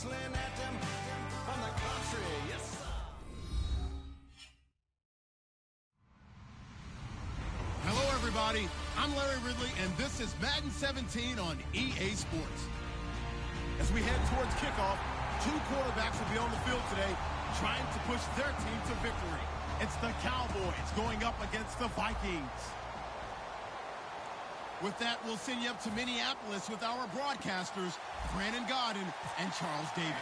whistling at them from the country. Yes, sir. Hello, everybody. I'm Larry Ridley, and this is Madden 17 on EA Sports. As we head towards kickoff, two quarterbacks will be on the field today trying to push their team to victory. It's the Cowboys going up against the Vikings. With that, we'll send you up to Minneapolis with our broadcasters, Brandon Godden and Charles Davis.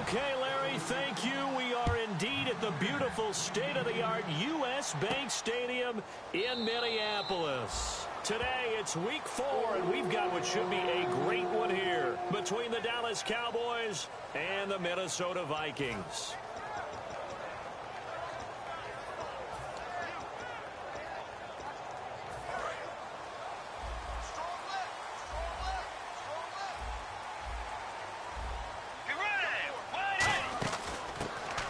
Okay, Larry, thank you. We are indeed at the beautiful state-of-the-art U.S. Bank Stadium in Minneapolis. Today, it's week 4, and we've got what should be a great one here between the Dallas Cowboys and the Minnesota Vikings.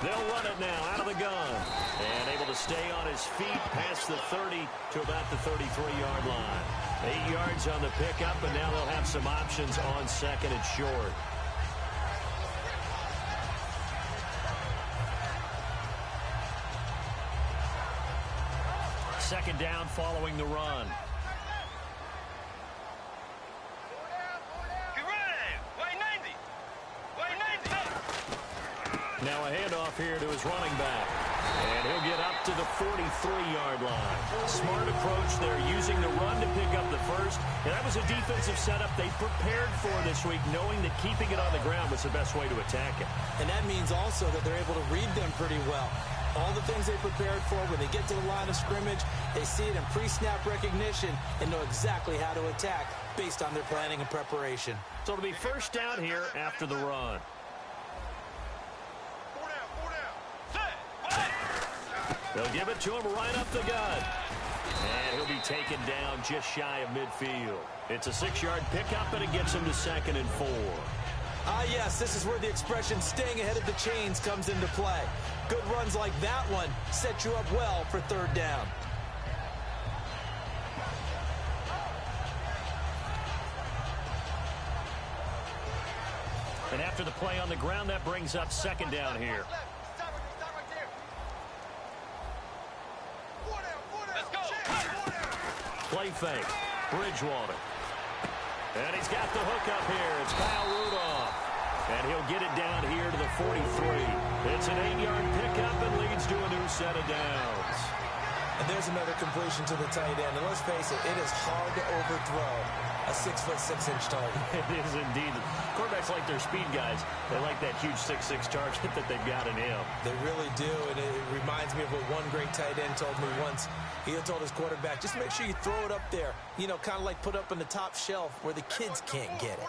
They'll run it now out of the gun. And able to stay on his feet past the 30 to about the 33-yard line. 8 yards on the pickup, and now they'll have some options on second and short. Second down following the run. Now a handoff here to his running back. And he'll get up to the 43-yard line. Smart approach there, using the run to pick up the first. And that was a defensive setup they prepared for this week, knowing that keeping it on the ground was the best way to attack it. And that means also that they're able to read them pretty well. All the things they prepared for, when they get to the line of scrimmage, they see it in pre-snap recognition and know exactly how to attack based on their planning and preparation. So it'll be first down here after the run. They'll give it to him right up the gut. And he'll be taken down just shy of midfield. It's a 6-yard pickup, and it gets him to 2nd and 4. Yes, this is where the expression staying ahead of the chains comes into play. Good runs like that one set you up well for 3rd down. And after the play on the ground, that brings up 2nd down here. Play fake. Bridgewater. And he's got the hook up here. It's Kyle Rudolph. And he'll get it down here to the 43. It's an 8-yard pickup and leads to a new set of downs. And there's another completion to the tight end. And let's face it, it is hard to overthrow a 6'6" target. It is indeed. Quarterbacks like their speed guys. They like that huge 6'6" target that they've got in him. They really do, and it reminds me of what one great tight end told me once. He had told his quarterback, just make sure you throw it up there. You know, kind of like put up on the top shelf where the kids can't get it.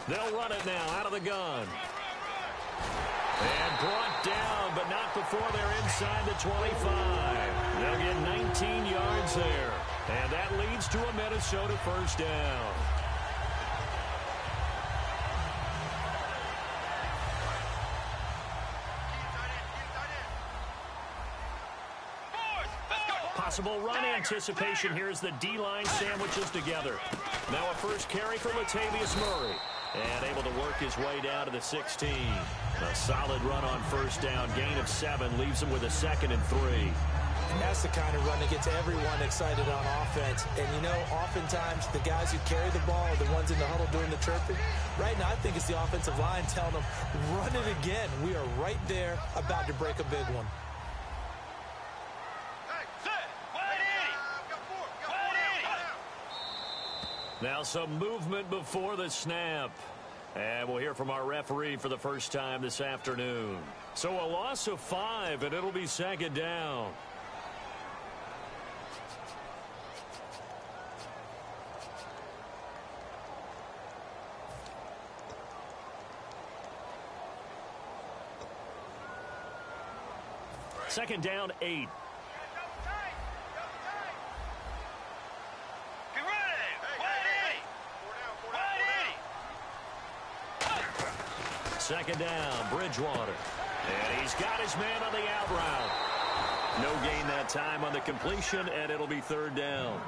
They'll run it now out of the gun. And brought down, but not before they're inside the 25. They'll get 19 yards there. And that leads to a Minnesota first down. Possible run anticipation here as the D-line sandwiches together. Now a first carry for Latavius Murray. And able to work his way down to the 16. A solid run on first down. Gain of 7 leaves him with a 2nd and 3. And that's the kind of run that gets everyone excited on offense. And, you know, oftentimes the guys who carry the ball are the ones in the huddle doing the chirping. Right now, I think it's the offensive line telling them, run it again. We are right there about to break a big one. Now some movement before the snap. And we'll hear from our referee for the first time this afternoon. So a loss of 5, and it'll be 2nd down. Second down, 8. Second down, Bridgewater. And he's got his man on the out route. No gain that time on the completion, and it'll be 3rd down.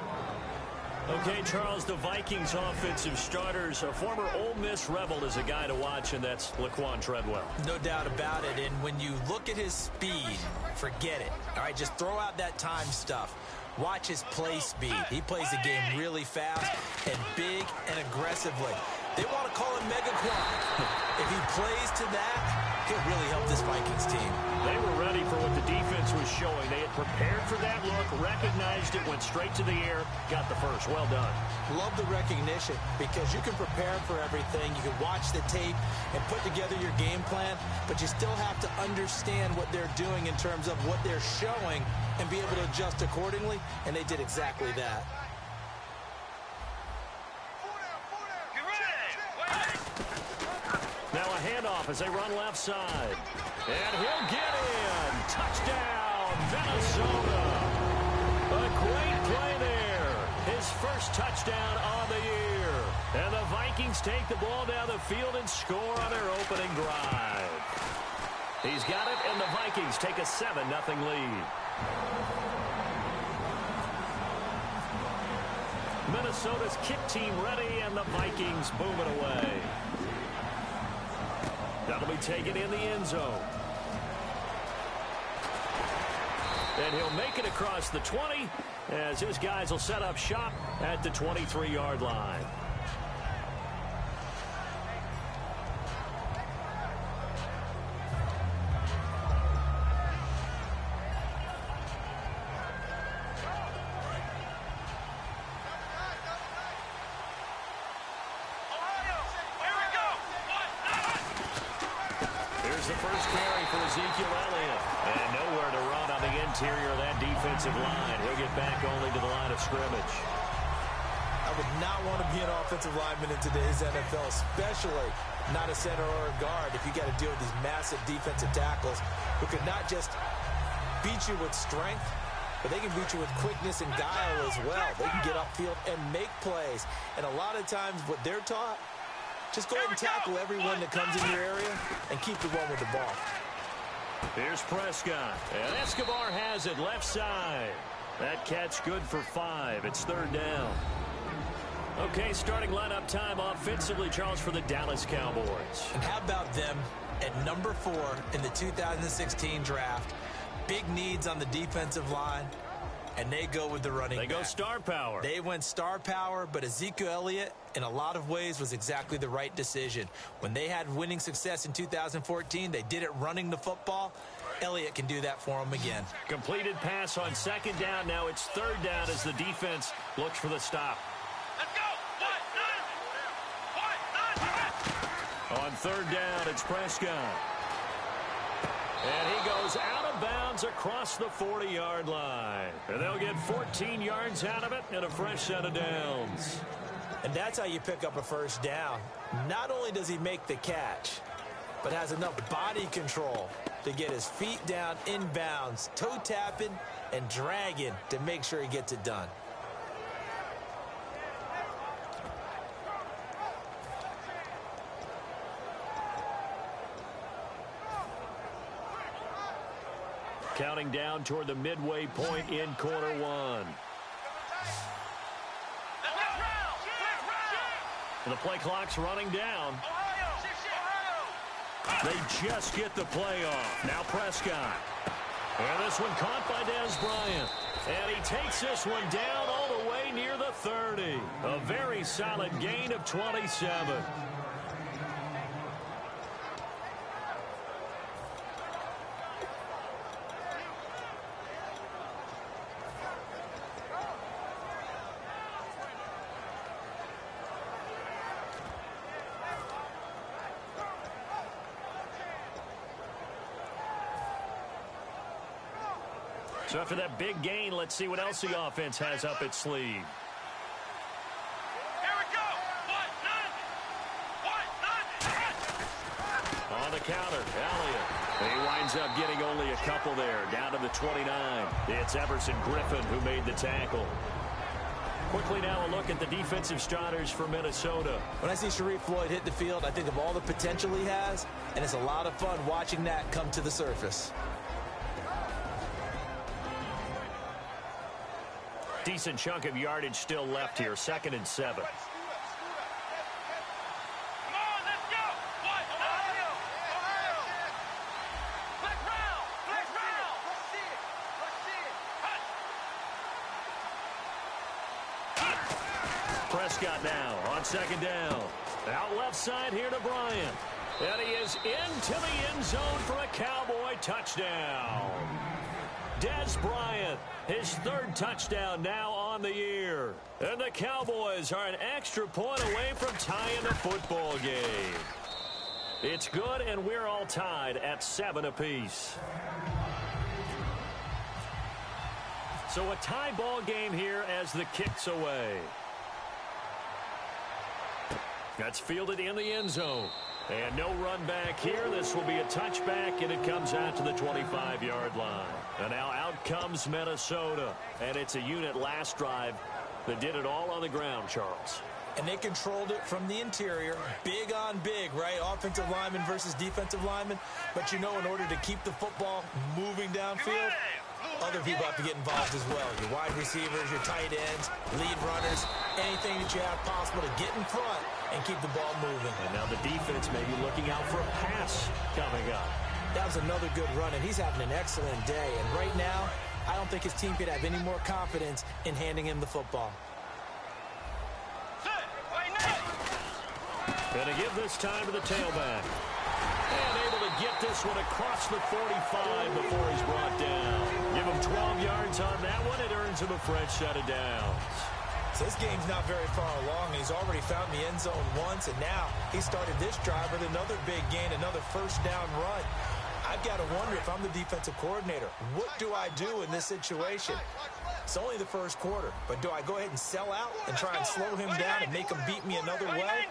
Okay, Charles, the Vikings offensive starters, a former Ole Miss Rebel is a guy to watch, and that's Laquan Treadwell. No doubt about it, and when you look at his speed, forget it. All right, just throw out that time stuff. Watch his play speed. He plays the game really fast and big and aggressively. They want to call him Megaquan. If he plays to that, he'll really help this Vikings team. They were ready for what the defense was showing. They had prepared for that look, recognized it, went straight to the air, got the first. Well done. Love the recognition because you can prepare for everything. You can watch the tape and put together your game plan, but you still have to understand what they're doing in terms of what they're showing and be able to adjust accordingly, and they did exactly that. Now a handoff as they run left side. And he'll get in. Touchdown, Minnesota. A great play there. His first touchdown on the year. And the Vikings take the ball down the field and score on their opening drive. He's got it, and the Vikings take a 7-0 lead. Minnesota's kick team ready, and the Vikings boom it away. That'll be taken in the end zone. And he'll make it across the 20 as his guys will set up shop at the 23-yard line. The first carry for Ezekiel Elliott. And nowhere to run on the interior of that defensive line. He'll get back only to the line of scrimmage. I would not want to be an offensive lineman in today's NFL, especially not a center or a guard, if you got to deal with these massive defensive tackles who could not just beat you with strength, but they can beat you with quickness and guile as well. They can get upfield and make plays. And a lot of times what they're taught, just go ahead and tackle everyone that comes in your area and keep the one with the ball. Here's Prescott. And Escobar has it left side. That catch good for 5. It's third down. Okay, starting lineup time offensively, Charles, for the Dallas Cowboys. And how about them at number 4 in the 2016 draft? Big needs on the defensive line. And they go with the running back. They go star power. They went star power, but Ezekiel Elliott, in a lot of ways, was exactly the right decision. When they had winning success in 2014, they did it running the football. Elliott can do that for them again. Completed pass on second down. Now it's third down as the defense looks for the stop. Let's go. On third down, it's Prescott. And he goes out of bounds across the 40-yard line. And they'll get 14 yards out of it and a fresh set of downs. And that's how you pick up a first down. Not only does he make the catch, but has enough body control to get his feet down inbounds, toe tapping and dragging to make sure he gets it done. Counting down toward the midway point in quarter one. And the play clock's running down. They just get the play off. Now Prescott. And this one caught by Dez Bryant. And he takes this one down all the way near the 30. A very solid gain of 27. So after that big gain, let's see what else the offense has up its sleeve. Here we go. On the counter, Elliott. He winds up getting only a couple there, down to the 29. It's Everson Griffin who made the tackle. Quickly now a look at the defensive starters for Minnesota. When I see Sharif Floyd hit the field, I think of all the potential he has, and it's a lot of fun watching that come to the surface. Decent chunk of yardage still left here. 2nd and 7. Prescott now on 2nd down. Out left side here to Bryant. And he is into the end zone for a Cowboy touchdown. Des Bryant, his 3rd touchdown now on the year. And the Cowboys are an extra point away from tying the football game. It's good, and we're all tied at 7 apiece. So a tie ball game here as the kick's away. That's fielded in the end zone. And no run back here. This will be a touchback, and it comes out to the 25-yard line. And now out comes Minnesota. And it's a unit last drive that did it all on the ground, Charles. And they controlled it from the interior. Big on big, right? Offensive lineman versus defensive lineman. But you know, in order to keep the football moving downfield, other people have to get involved as well. Your wide receivers, your tight ends, lead runners, anything that you have possible to get in front and keep the ball moving. And now the defense may be looking out for a pass coming up. That was another good run, and he's having an excellent day. And right now, I don't think his team could have any more confidence in handing him the football. Going to give this time to the tailback. And able to get this one across the 45 before he's brought down. Give him 12 yards on that one. It earns him a fresh set of downs. So this game's not very far along. He's already found the end zone once, and now he started this drive with another big gain, another 1st down run. I've got to wonder, if I'm the defensive coordinator, what do I do in this situation? It's only the 1st quarter, but do I go ahead and sell out and try and slow him down and make him beat me another way?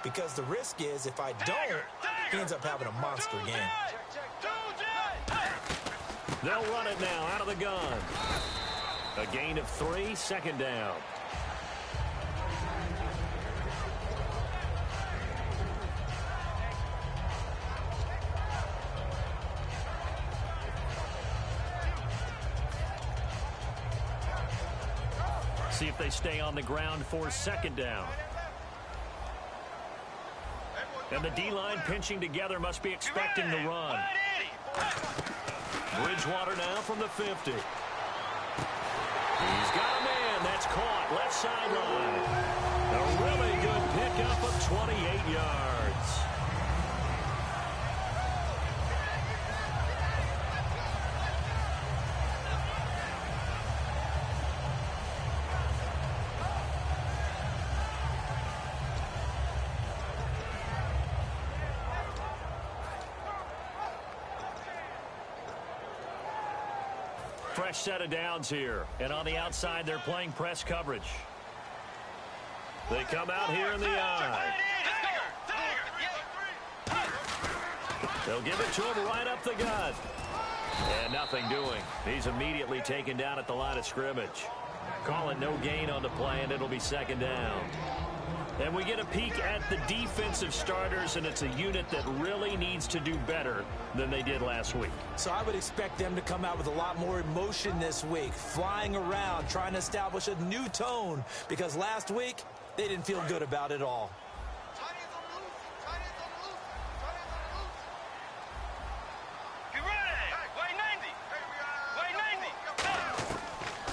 Because the risk is, if I don't, he ends up having a monster game. They'll run it now out of the gun. A gain of 3, 2nd down. See if they stay on the ground for 2nd down. And the D-line pinching together, must be expecting the run. Bridgewater now from the 50. He's got a man. That's caught. Left sideline. A really good pickup of 28 yards. Fresh set of downs here. And on the outside, they're playing press coverage. They come out here in the eye. They'll give it to him right up the gut. And nothing doing. He's immediately taken down at the line of scrimmage. Calling no gain on the play, and it'll be 2nd down. And we get a peek at the defensive starters, and it's a unit that really needs to do better than they did last week. So I would expect them to come out with a lot more emotion this week, flying around, trying to establish a new tone, because last week they didn't feel good about it all.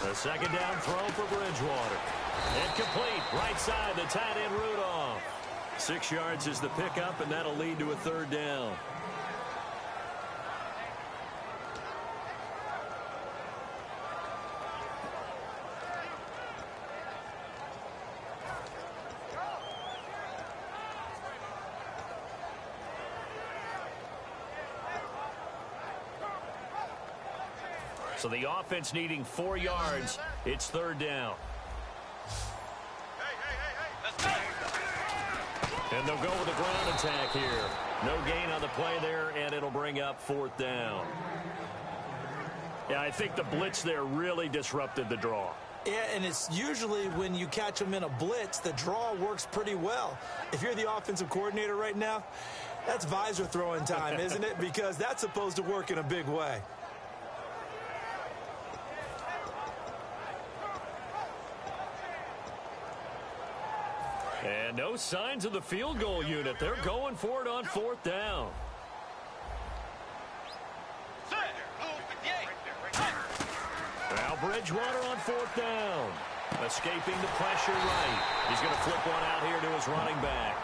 The 2nd down throw for Bridgewater. Incomplete. Right side, the tight end Rudolph. 6 yards is the pickup, and that'll lead to a 3rd down. So the offense needing 4 yards. It's 3rd down. And they'll go with a ground attack here. No gain on the play there, and it'll bring up 4th down. Yeah, I think the blitz there really disrupted the draw. Yeah, and it's usually when you catch them in a blitz, the draw works pretty well. If you're the offensive coordinator right now, that's visor throwing time, isn't it? Because that's supposed to work in a big way. And no signs of the field goal unit. They're going for it on 4th down. Now Bridgewater on 4th down. Escaping the pressure right. He's going to flip one out here to his running back.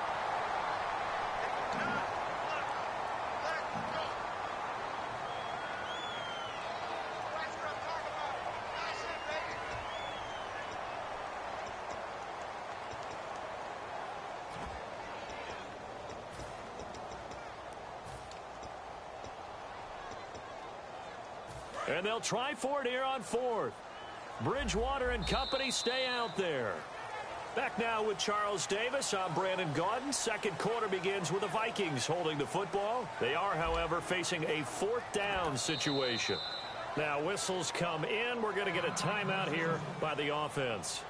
And they'll try for it here on 4th. Bridgewater and company stay out there. Back now with Charles Davis. I'm Brandon Gaudin. Second quarter begins with the Vikings holding the football. They are, however, facing a 4th down situation. Now whistles come in. We're going to get a timeout here by the offense.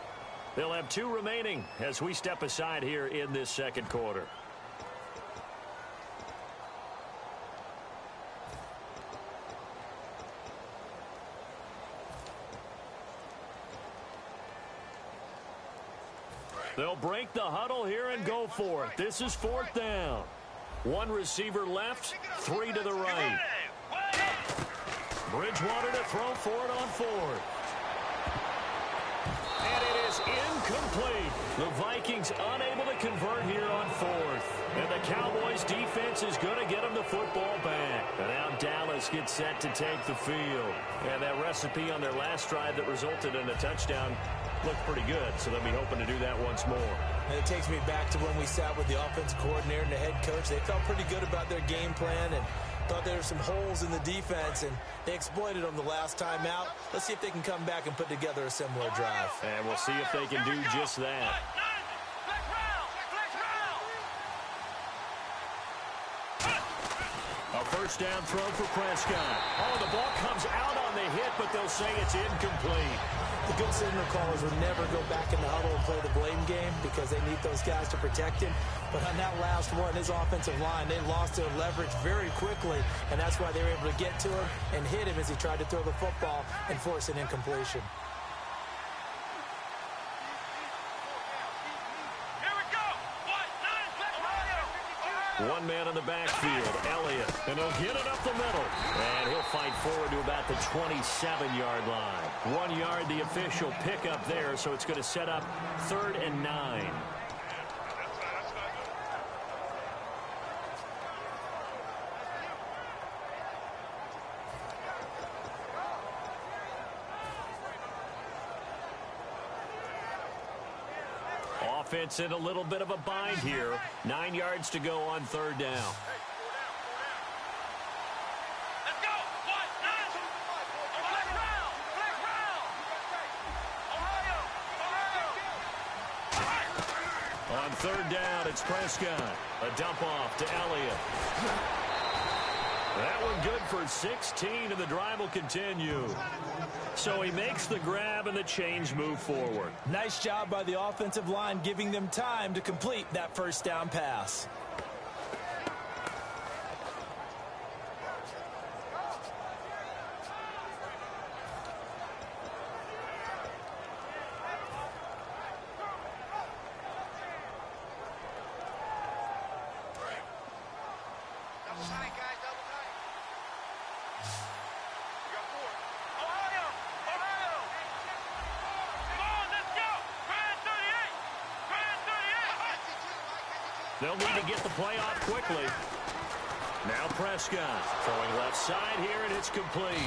They'll have 2 remaining as we step aside here in this second quarter. They'll break the huddle here and go for it. This is 4th down. 1 receiver left, 3 to the right. Bridgewater to throw for it on 4th. And it is incomplete. The Vikings unable to convert here on 4th. And the Cowboys defense is going to get them the football back. And now Dallas gets set to take the field. And that recipe on their last drive that resulted in a touchdown looked pretty good, so they'll be hoping to do that once more. And it takes me back to when we sat with the offensive coordinator and the head coach. They felt pretty good about their game plan and thought there were some holes in the defense, and they exploited them the last time out. Let's see if they can come back and put together a similar drive. And we'll see if they can do just that. A first down throw for Prescott. Oh, the ball comes out on the hit, but they'll say it's incomplete. The good signal callers would never go back in the huddle and play the blame game because they need those guys to protect him. But on that last one, his offensive line, they lost their leverage very quickly, and that's why they were able to get to him and hit him as he tried to throw the football and force an incompletion. One man in the backfield, Elliott, and he'll get it up the middle. And he'll fight forward to about the 27-yard line. 1 yard, the official pickup there, so it's going to set up 3rd and 9. Offense in a little bit of a bind here. 9 yards to go on 3rd down. Let's go. On 3rd down, it's Prescott. A dump off to Elliott. That one good for 16, and the drive will continue. So he makes the grab, and the chains move forward. Nice job by the offensive line, giving them time to complete that first down pass. They'll need to get the play off quickly. Now Prescott throwing left side here, and it's complete.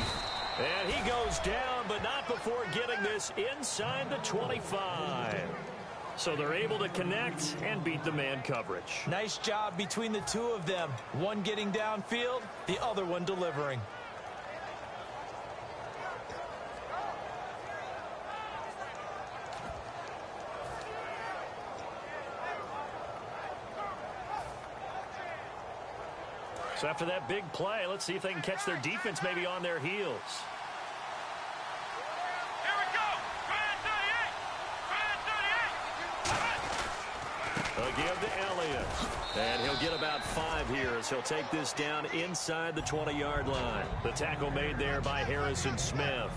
And he goes down, but not before getting this inside the 25. So they're able to connect and beat the man coverage. Nice job between the two of them. One getting downfield, the other one delivering. So after that big play, let's see if they can catch their defense maybe on their heels. Here we go. They'll give to Elliott. And he'll get about 5 here as he'll take this down inside the 20-yard line. The tackle made there by Harrison Smith.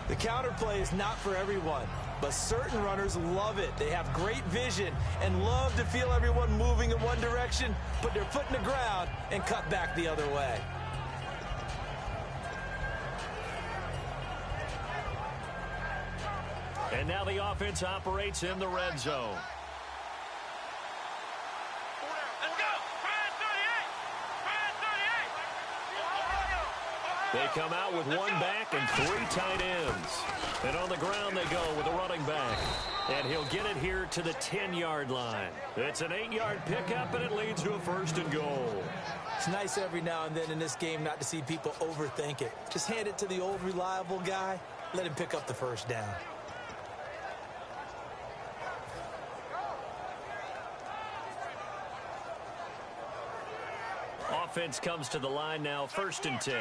The counter play is not for everyone. but certain runners love it. They have great vision and love to feel everyone moving in one direction, put their foot in the ground, and cut back the other way. And now the offense operates in the red zone. Let's go. They come out with one back and 3 tight ends. And on the ground they go with a running back. And he'll get it here to the 10-yard line. It's an 8-yard pickup, and it leads to a 1st and goal. It's nice every now and then in this game not to see people overthink it. Just hand it to the old reliable guy. Let him pick up the 1st down. Offense comes to the line now, 1st and 10.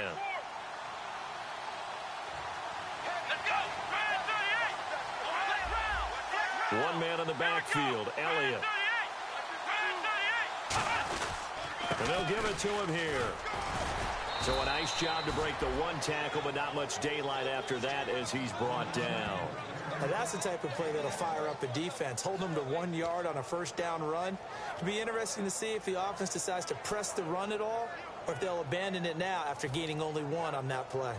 One man in the backfield, Elliott. And they'll give it to him here. So a nice job to break the 1 tackle, but not much daylight after that as he's brought down. Now that's the type of play that'll fire up a defense. Hold them to 1 yard on a 1st down run. It'll be interesting to see if the offense decides to press the run at all, or if they'll abandon it now after gaining only 1 on that play.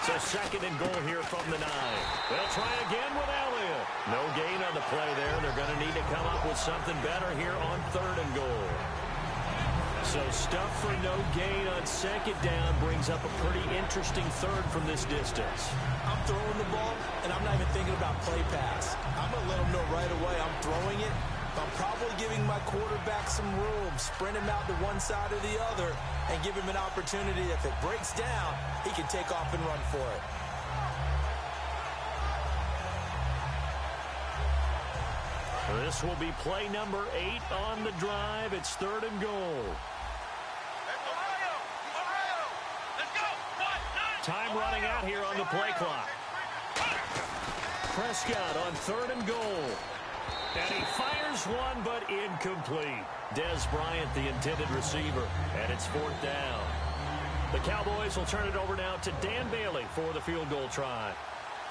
So 2nd and goal here from the 9. They'll try again with Elliott. No gain on the play there. They're going to need to come up with something better here on 3rd and goal. So stuff for no gain on 2nd down brings up a pretty interesting 3rd from this distance. I'm throwing the ball, and I'm not even thinking about play pass. I'm going to let them know right away I'm throwing it. I'm probably giving my quarterback some room, sprint him out to one side or the other, and give him an opportunity. If it breaks down, he can take off and run for it. This will be play number 8 on the drive. It's 3rd and goal. Time running out here on the play clock. Prescott on 3rd and goal. And he fires one, but incomplete. Dez Bryant, the intended receiver, and it's 4th down. The Cowboys will turn it over now to Dan Bailey for the field goal try.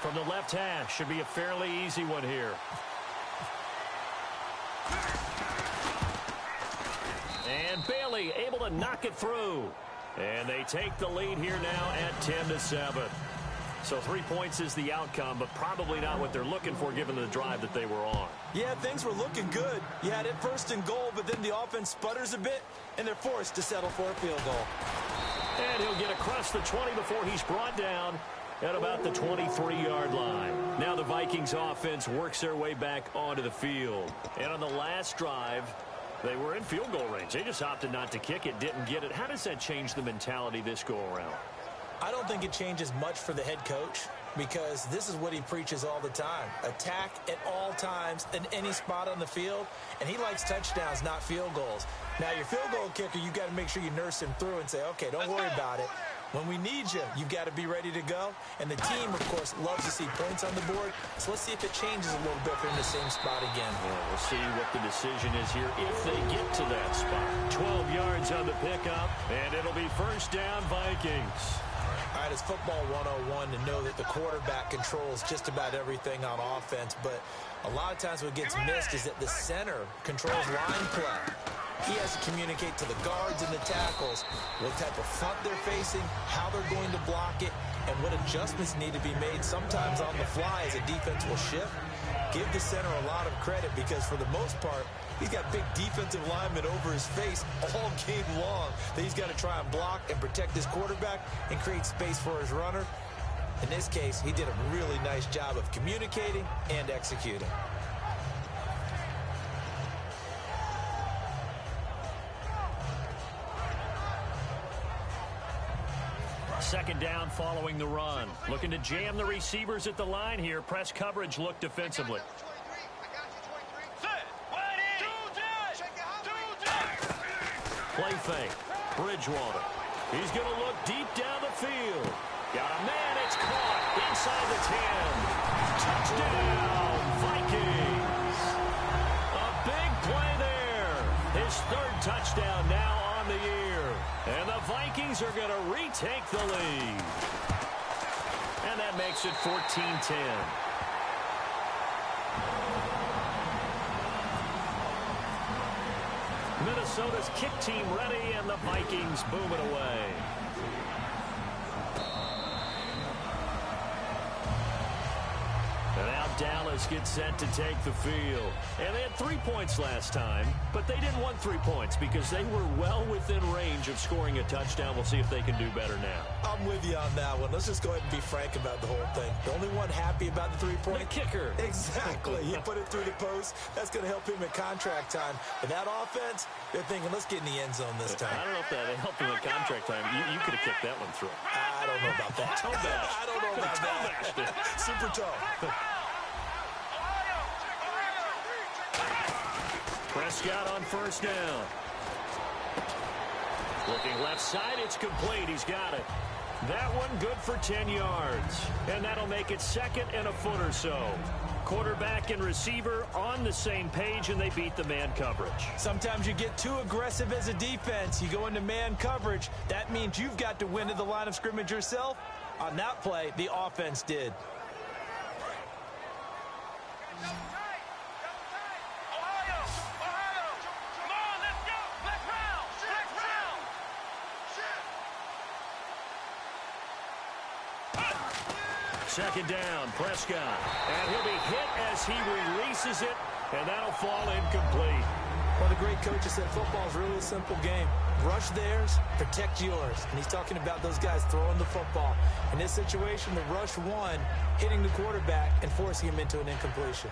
From the left hash, should be a fairly easy one here. And Bailey able to knock it through. And they take the lead here now at 10-7. So 3 points is the outcome, but probably not what they're looking for given the drive that they were on. Yeah, things were looking good. You had it 1st and goal, but then the offense sputters a bit, and they're forced to settle for a field goal. And he'll get across the 20 before he's brought down at about the 23-yard line. Now the Vikings offense works their way back onto the field. And on the last drive, they were in field goal range. They just opted not to kick it, didn't get it. How does that change the mentality this go-around? I don't think it changes much for the head coach because this is what he preaches all the time. Attack at all times in any spot on the field, and he likes touchdowns, not field goals. Now, your field goal kicker, you've got to make sure you nurse him through and say, okay, don't worry about it. When we need you, you've got to be ready to go. And the team, of course, loves to see points on the board. So let's see if it changes a little bit if they're in the same spot again. Yeah, we'll see what the decision is here if they get to that spot. 12 yards on the pickup, and it'll be 1st down Vikings. All right, it's football 101 to know that the quarterback controls just about everything on offense, but a lot of times what gets missed is that the center controls line play. He has to communicate to the guards and the tackles what type of front they're facing, how they're going to block it, and what adjustments need to be made sometimes on the fly as a defense will shift. Give the center a lot of credit because for the most part, he's got big defensive linemen over his face all game long that he's got to try and block and protect his quarterback and create space for his runner. In this case, he did a really nice job of communicating and executing. Second down following the run. Looking to jam the receivers at the line here. Press coverage look defensively. Play fake. Bridgewater. He's going to look deep down the field. Got a man. It's caught inside the 10. Touchdown, Vikings. A big play there. His third touchdown now on the year. And the Vikings are going to retake the lead. And that makes it 14-10. Minnesota's kick team ready, and the Vikings boom it away. And now Dallas gets set to take the field. And they had 3 points last time, but they didn't want 3 points because they were well within range of scoring a touchdown. We'll see if they can do better now. I'm with you on that one. Let's just go ahead and be frank about the whole thing. The only one happy about the 3-point? The kicker. Exactly. He put it through the post. That's going to help him at contract time. But that offense, they're thinking, let's get in the end zone this time. I don't know if that helped him at contract time. You could have kicked that one through. I don't know about that. Toe bash. I don't know about that. Super toe. Prescott on first down. Looking left side, it's complete. He's got it. That one good for 10 yards. And that'll make it second and a foot or so. Quarterback and receiver on the same page, and they beat the man coverage. Sometimes you get too aggressive as a defense. You go into man coverage. That means you've got to win to the line of scrimmage yourself. On that play, the offense did. Second down, Prescott. And he'll be hit as he releases it, and that'll fall incomplete. Well, the great coach said football is really a simple game. Rush theirs, protect yours. And he's talking about those guys throwing the football. In this situation, the rush one, hitting the quarterback and forcing him into an incompletion.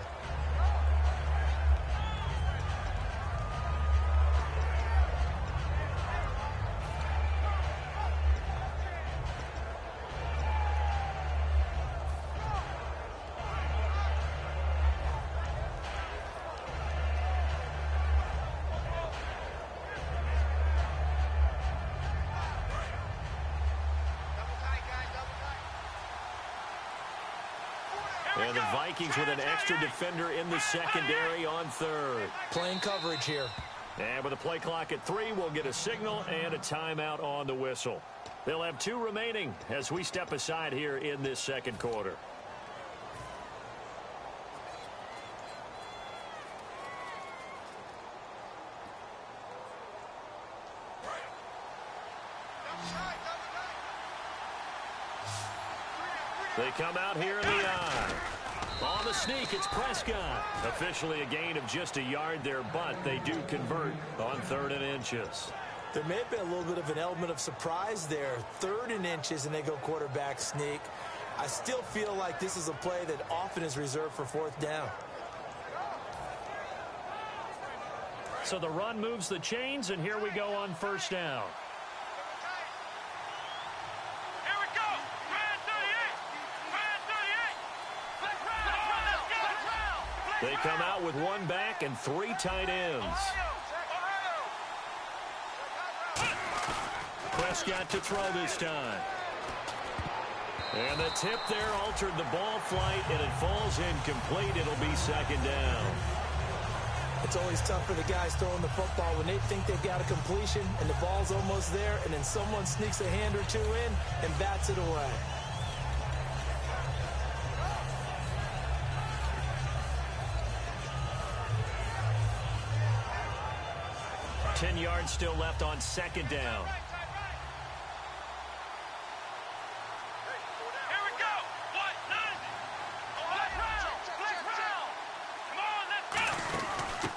And the Vikings with an extra defender in the secondary on third. Playing coverage here. And with a play clock at 3, we'll get a signal and a timeout on the whistle. They'll have 2 remaining as we step aside here in this second quarter. They come out here in the eye. On the sneak, it's Prescott. Officially a gain of just a yard there, but they do convert on 3rd and inches. There may have been a little bit of an element of surprise there. 3rd and inches, and they go quarterback sneak. I still feel like this is a play that often is reserved for 4th down. So the run moves the chains, and here we go on 1st down. They come out with 1 back and 3 tight ends. Prescott to throw this time. And the tip there altered the ball flight, and it falls incomplete. It'll be 2nd down. It's always tough for the guys throwing the football when they think they've got a completion and the ball's almost there, and then someone sneaks a hand or 2 in and bats it away. 10 yards still left on 2nd down. Here we go. What? 90. Black round. Black round. Come on, let's go.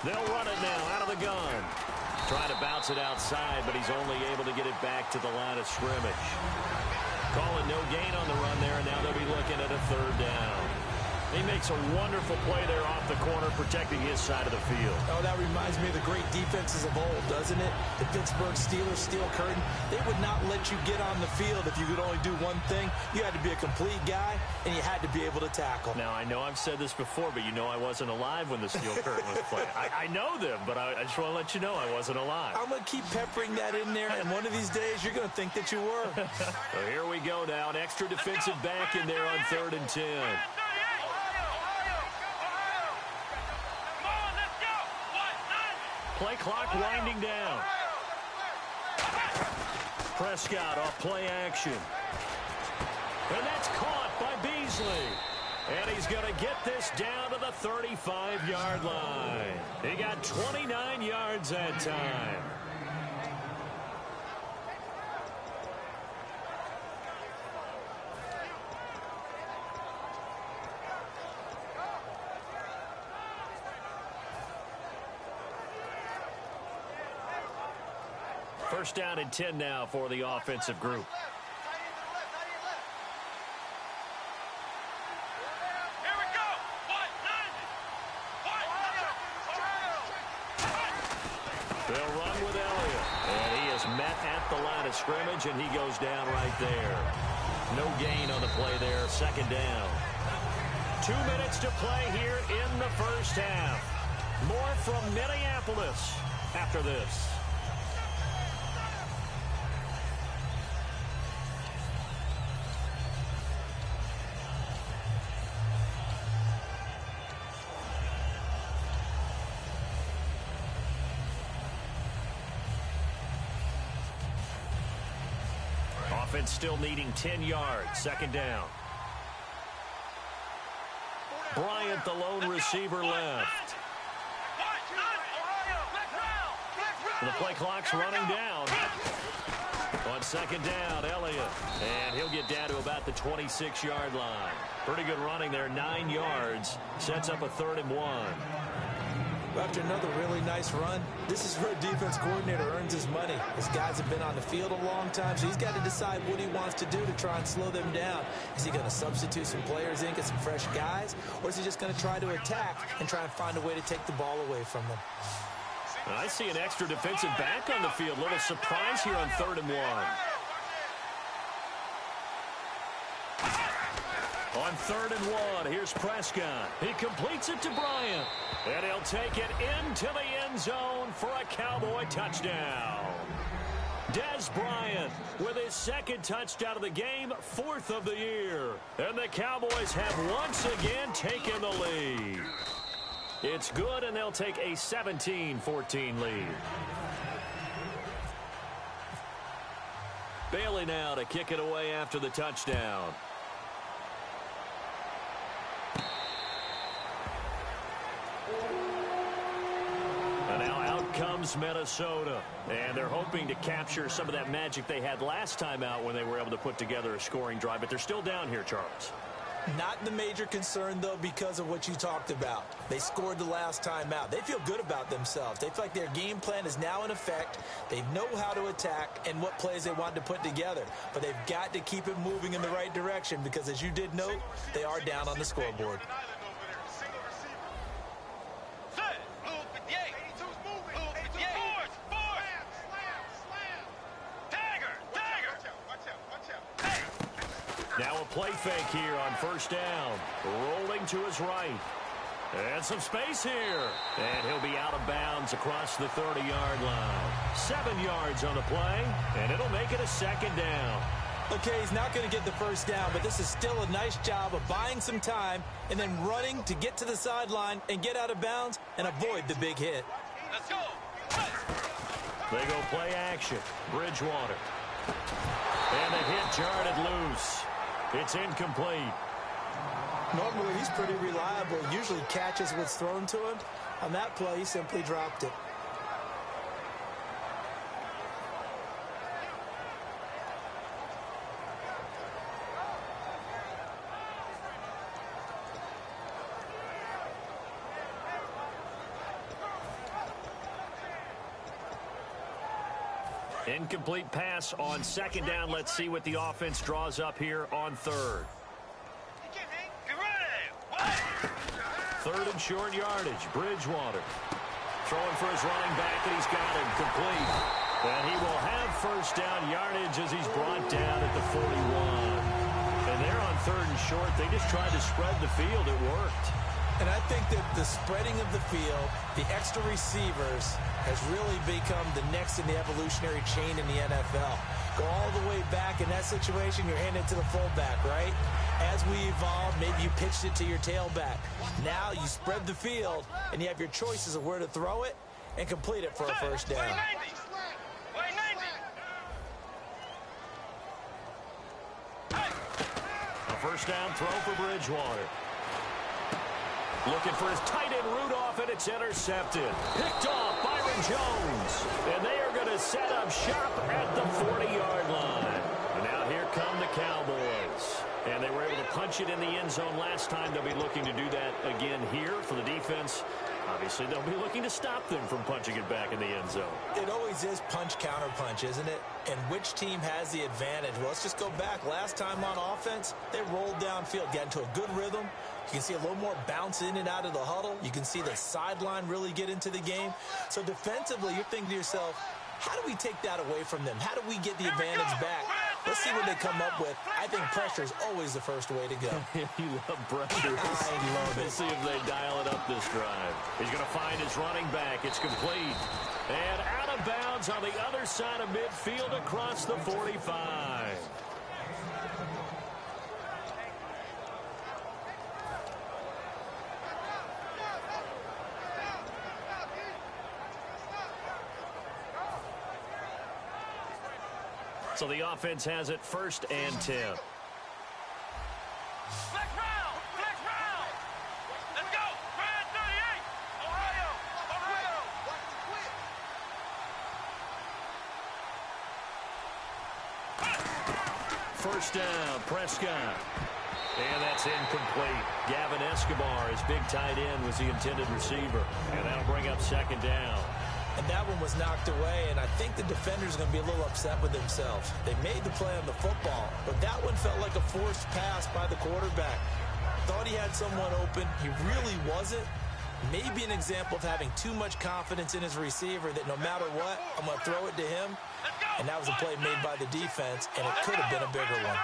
They'll run it now out of the gun. Trying to bounce it outside, but he's only able to get it back to the line of scrimmage. Calling no gain on the run there, and now they'll be looking at a 3rd down. He makes a wonderful play there off the corner, protecting his side of the field. Oh, that reminds me of the great defenses of old, doesn't it? The Pittsburgh Steelers steel curtain. They would not let you get on the field if you could only do one thing. You had to be a complete guy, and you had to be able to tackle. Now, I know I've said this before, but you know I wasn't alive when the steel curtain was playing. I know them, but I just want to let you know I wasn't alive. I'm going to keep peppering that in there, and one of these days you're going to think that you were. So here we go now. An extra defensive back in there on 3rd and 10. Play clock winding down. Prescott off play action. And that's caught by Beasley. And he's going to get this down to the 35-yard line. He got 29 yards that time. First down and 10 now for the offensive group. Here we go. They'll run with Elliott. And he is met at the line of scrimmage, and he goes down right there. No gain on the play there. 2nd down. 2 minutes to play here in the first half. More from Minneapolis after this. Offense still needing 10 yards. 2nd down. Bryant, the lone receiver, left. The play clock's running down. On 2nd down, Elliott. And he'll get down to about the 26-yard line. Pretty good running there, 9 yards. Sets up a 3rd and 1. After another really nice run, this is where a defense coordinator earns his money. His guys have been on the field a long time, so he's got to decide what he wants to do to try and slow them down. Is he going to substitute some players in, get some fresh guys, or is he just going to try to attack and try and find a way to take the ball away from them? I see an extra defensive back on the field. Little surprise here on 3rd and 1. On 3rd and 1, here's Prescott. He completes it to Bryant. And he'll take it into the end zone for a Cowboy touchdown. Dez Bryant with his 2nd touchdown of the game, 4th of the year. And the Cowboys have once again taken the lead. It's good, and they'll take a 17-14 lead. Bailey now to kick it away after the touchdown. And now out comes Minnesota. And they're hoping to capture some of that magic they had last time out when they were able to put together a scoring drive. But they're still down here, Charles. Not the major concern, though, because of what you talked about. They scored the last time out. They feel good about themselves. They feel like their game plan is now in effect. They know how to attack and what plays they want to put together. But they've got to keep it moving in the right direction because, as you did note, they are down on the scoreboard. Now a play fake here on 1st down. Rolling to his right. And some space here. And he'll be out of bounds across the 30-yard line. 7 yards on the play, and it'll make it a 2nd down. Okay, he's not going to get the 1st down, but this is still a nice job of buying some time and then running to get to the sideline and get out of bounds and avoid the big hit. Let's go. They go play action. Bridgewater. And the hit jarred it loose. It's incomplete. Normally, he's pretty reliable. Usually catches what's thrown to him. On that play, he simply dropped it. Incomplete pass on 2nd down. Let's see what the offense draws up here on 3rd. Get ready. What? third and short yardage. Bridgewater throwing for his running back, and he's got him complete. And he will have first down yardage as he's brought down at the 41. And they're on third and short. They just tried to spread the field. It worked. And I think that the spreading of the field, the extra receivers, has really become the next in the evolutionary chain in the NFL. Go all the way back in that situation, you're handing it to the fullback, right? As we evolve, maybe you pitched it to your tailback. Now you spread the field, and you have your choices of where to throw it and complete it for a first down. A first down throw for Bridgewater. Looking for his tight end Rudolph, and it's intercepted. Picked off Byron Jones. And they are going to set up shop at the 40-yard line. And now here come the Cowboys. And they were able to punch it in the end zone last time. They'll be looking to do that again here for the defense. Obviously, they'll be looking to stop them from punching it back in the end zone. It always is punch-counter-punch, isn't it? And which team has the advantage? Well, let's just go back. Last time on offense, they rolled downfield, got into a good rhythm. You can see a little more bounce in and out of the huddle. You can see the sideline really get into the game. So defensively, you're thinking to yourself, how do we take that away from them? How do we get the advantage back? Let's see what they come up with. I think pressure is always the first way to go. You love pressure. I love it. Let's see if they dial it up this drive. He's going to find his running back. It's complete. And out of bounds on the other side of midfield across the 45. So the offense has it first and 10. Flex round! Flex round! Let's go! Brad 38! Ohio! Ohio! Watch the quit! First down, Prescott. And that's incomplete. Gavin Escobar, his big tight end, was the intended receiver. And that'll bring up second down. And that one was knocked away, and I think the defender's going to be a little upset with themselves. They made the play on the football, but that one felt like a forced pass by the quarterback. Thought he had someone open. He really wasn't. Maybe an example of having too much confidence in his receiver that no matter what, I'm going to throw it to him. And that was a play made by the defense, and it could have been a bigger one.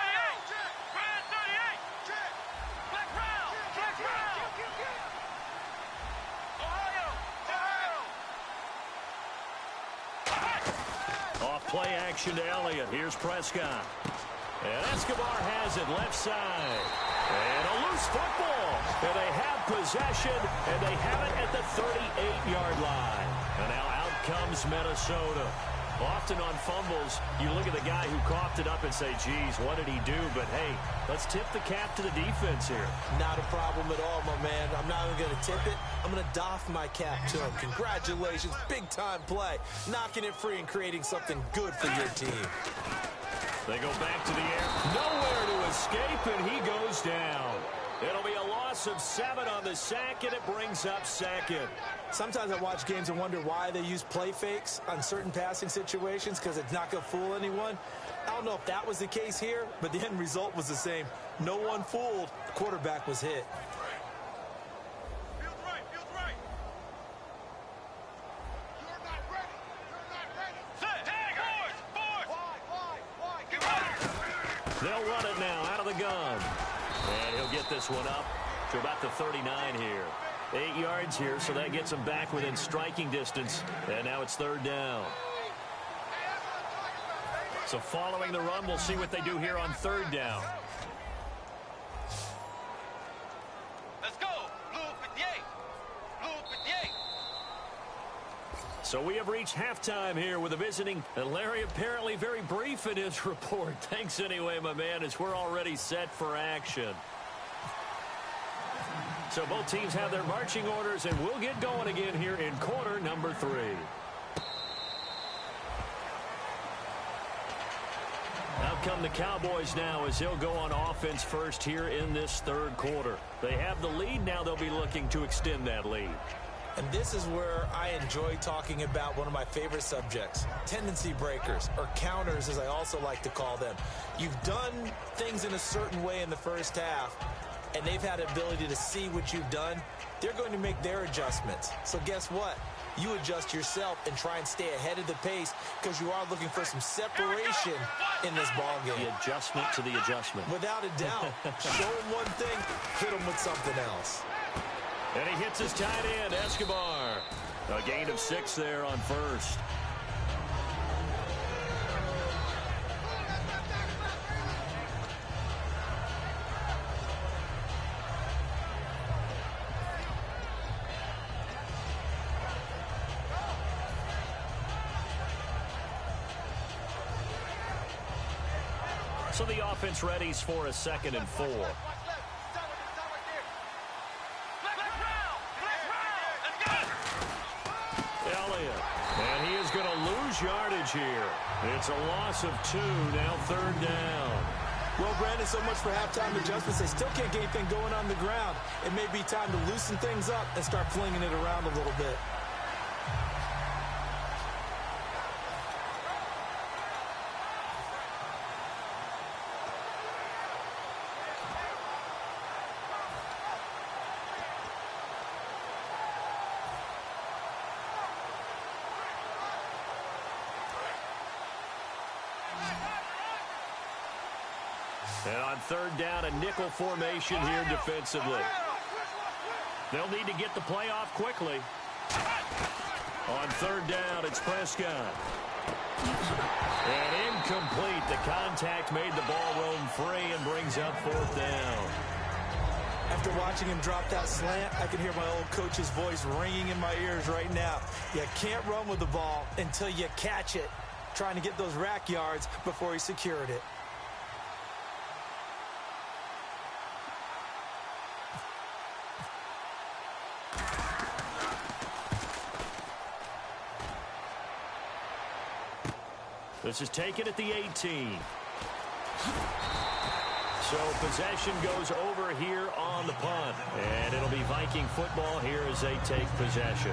Play action to Elliott. Here's Prescott. And Escobar has it left side. And a loose football. And they have possession, and they have it at the 38-yard line. And now out comes Minnesota. Often on fumbles, you look at the guy who coughed it up and say, geez, what did he do? But, hey, let's tip the cap to the defense here. Not a problem at all, my man. I'm not even going to tip it. I'm going to doff my cap to him. Congratulations. Big-time play. Knocking it free and creating something good for your team. They go back to the air. Nowhere to escape, and he goes down. It'll be a loss of 7 on the sack, and it brings up second. Sometimes I watch games and wonder why they use play fakes on certain passing situations, because it's not going to fool anyone. I don't know if that was the case here, but the end result was the same. No one fooled. The quarterback was hit. Feels right, feels right. You're not ready. You're not ready. Set, tag, boys. Wide. Get ready. They'll run it now out of the gun. And he'll get this one up to about the 39 here. 8 yards here, so that gets him back within striking distance. And now it's third down. So following the run, we'll see what they do here on third down. Let's go. Blue 58. Blue 58. So we have reached halftime here with the visiting. And Larry apparently very brief in his report. Thanks anyway, my man, as we're already set for action. So both teams have their marching orders, and we'll get going again here in quarter number 3. Out come the Cowboys now as they'll go on offense first here in this third quarter. They have the lead. Now they'll be looking to extend that lead. And this is where I enjoy talking about one of my favorite subjects, tendency breakers, or counters as I also like to call them. You've done things in a certain way in the first half. and they've had the ability to see what you've done, they're going to make their adjustments. So guess what? You adjust yourself and try and stay ahead of the pace because you are looking for some separation in this ball game. The adjustment to the adjustment. Without a doubt. Show them one thing, hit them with something else. And he hits his tight end, Escobar. A gain of 6 there on first. So the offense readies for a 2nd and 4. Elliott. And he is going to lose yardage here. It's a loss of 2, now 3rd down. Well, Brandon, so much for halftime adjustments. They still can't get anything going on the ground. It may be time to loosen things up and start flinging it around a little bit. And on 3rd down, a nickel formation here defensively. They'll need to get the play off quickly. On 3rd down, it's Prescott. And incomplete. The contact made the ball roam free and brings up 4th down. After watching him drop that slant, I can hear my old coach's voice ringing in my ears right now. You can't run with the ball until you catch it. Trying to get those rack yards before he secured it. This is taken at the 18. So possession goes over here on the punt. And it'll be Viking football here as they take possession.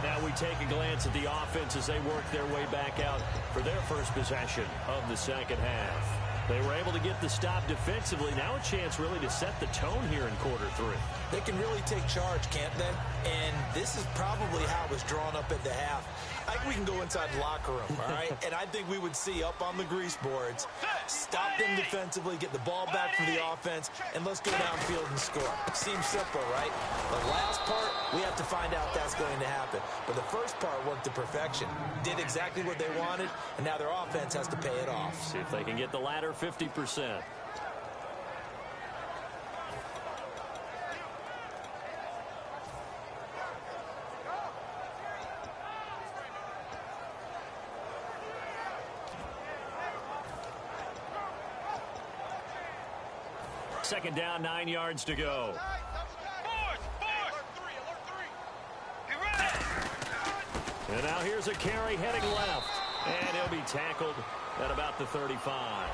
Now we take a glance at the offense as they work their way back out for their first possession of the 2nd half. They were able to get the stop defensively. Now a chance really to set the tone here in quarter 3. They can really take charge, can't they? And this is probably how it was drawn up at the half. I think we can go inside the locker room, all right? And I think we would see up on the grease boards, stop them defensively, get the ball back for the offense, and let's go downfield and score. Seems simple, right? The last part, we have to find out that's going to happen. But the first part worked to perfection. Did exactly what they wanted, and now their offense has to pay it off. See if they can get the latter 50%. Second down, 9 yards to go. And now here's a carry heading left. And he'll be tackled at about the 35.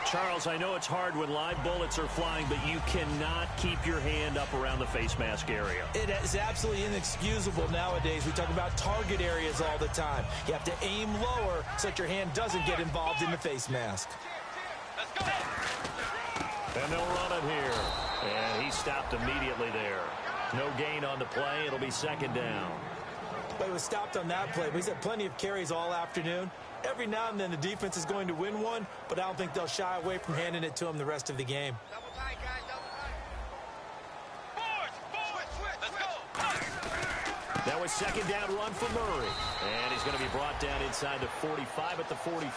Charles, I know it's hard when live bullets are flying, but you cannot keep your hand up around the face mask area. It is absolutely inexcusable nowadays. We talk about target areas all the time. You have to aim lower so that your hand doesn't get involved in the face mask. Let's go. And they'll run it here. And he stopped immediately there. No gain on the play. It'll be 2nd down. But he was stopped on that play. But he's had plenty of carries all afternoon. Every now and then the defense is going to win one, but I don't think they'll shy away from handing it to him the rest of the game. Double tight, guys. Double tight. Forward. Let's go. That was 2nd down run for Murray. And he's going to be brought down inside the 45 at the 43.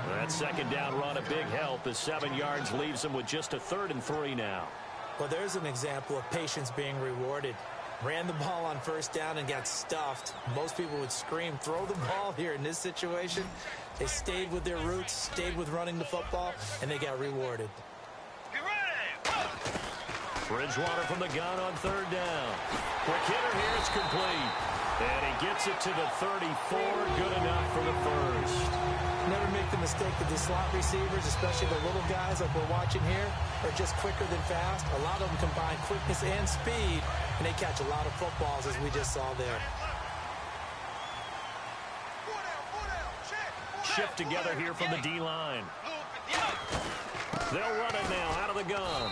That 2nd down run a big help as 7 yards leaves him with just a 3rd and 3 now. Well, there's an example of patience being rewarded. Ran the ball on 1st down and got stuffed. Most people would scream, throw the ball here in this situation. They stayed with their roots, stayed with running the football, and they got rewarded. Get ready. Bridgewater from the gun on 3rd down. Quick hitter here, it's complete. And he gets it to the 34, good enough for the first. Never make the mistake that the slot receivers, especially the little guys like we're watching here, are just quicker than fast. A lot of them combine quickness and speed, and they catch a lot of footballs, as we just saw there. Shift together here from the D-line. They'll run it now out of the gun.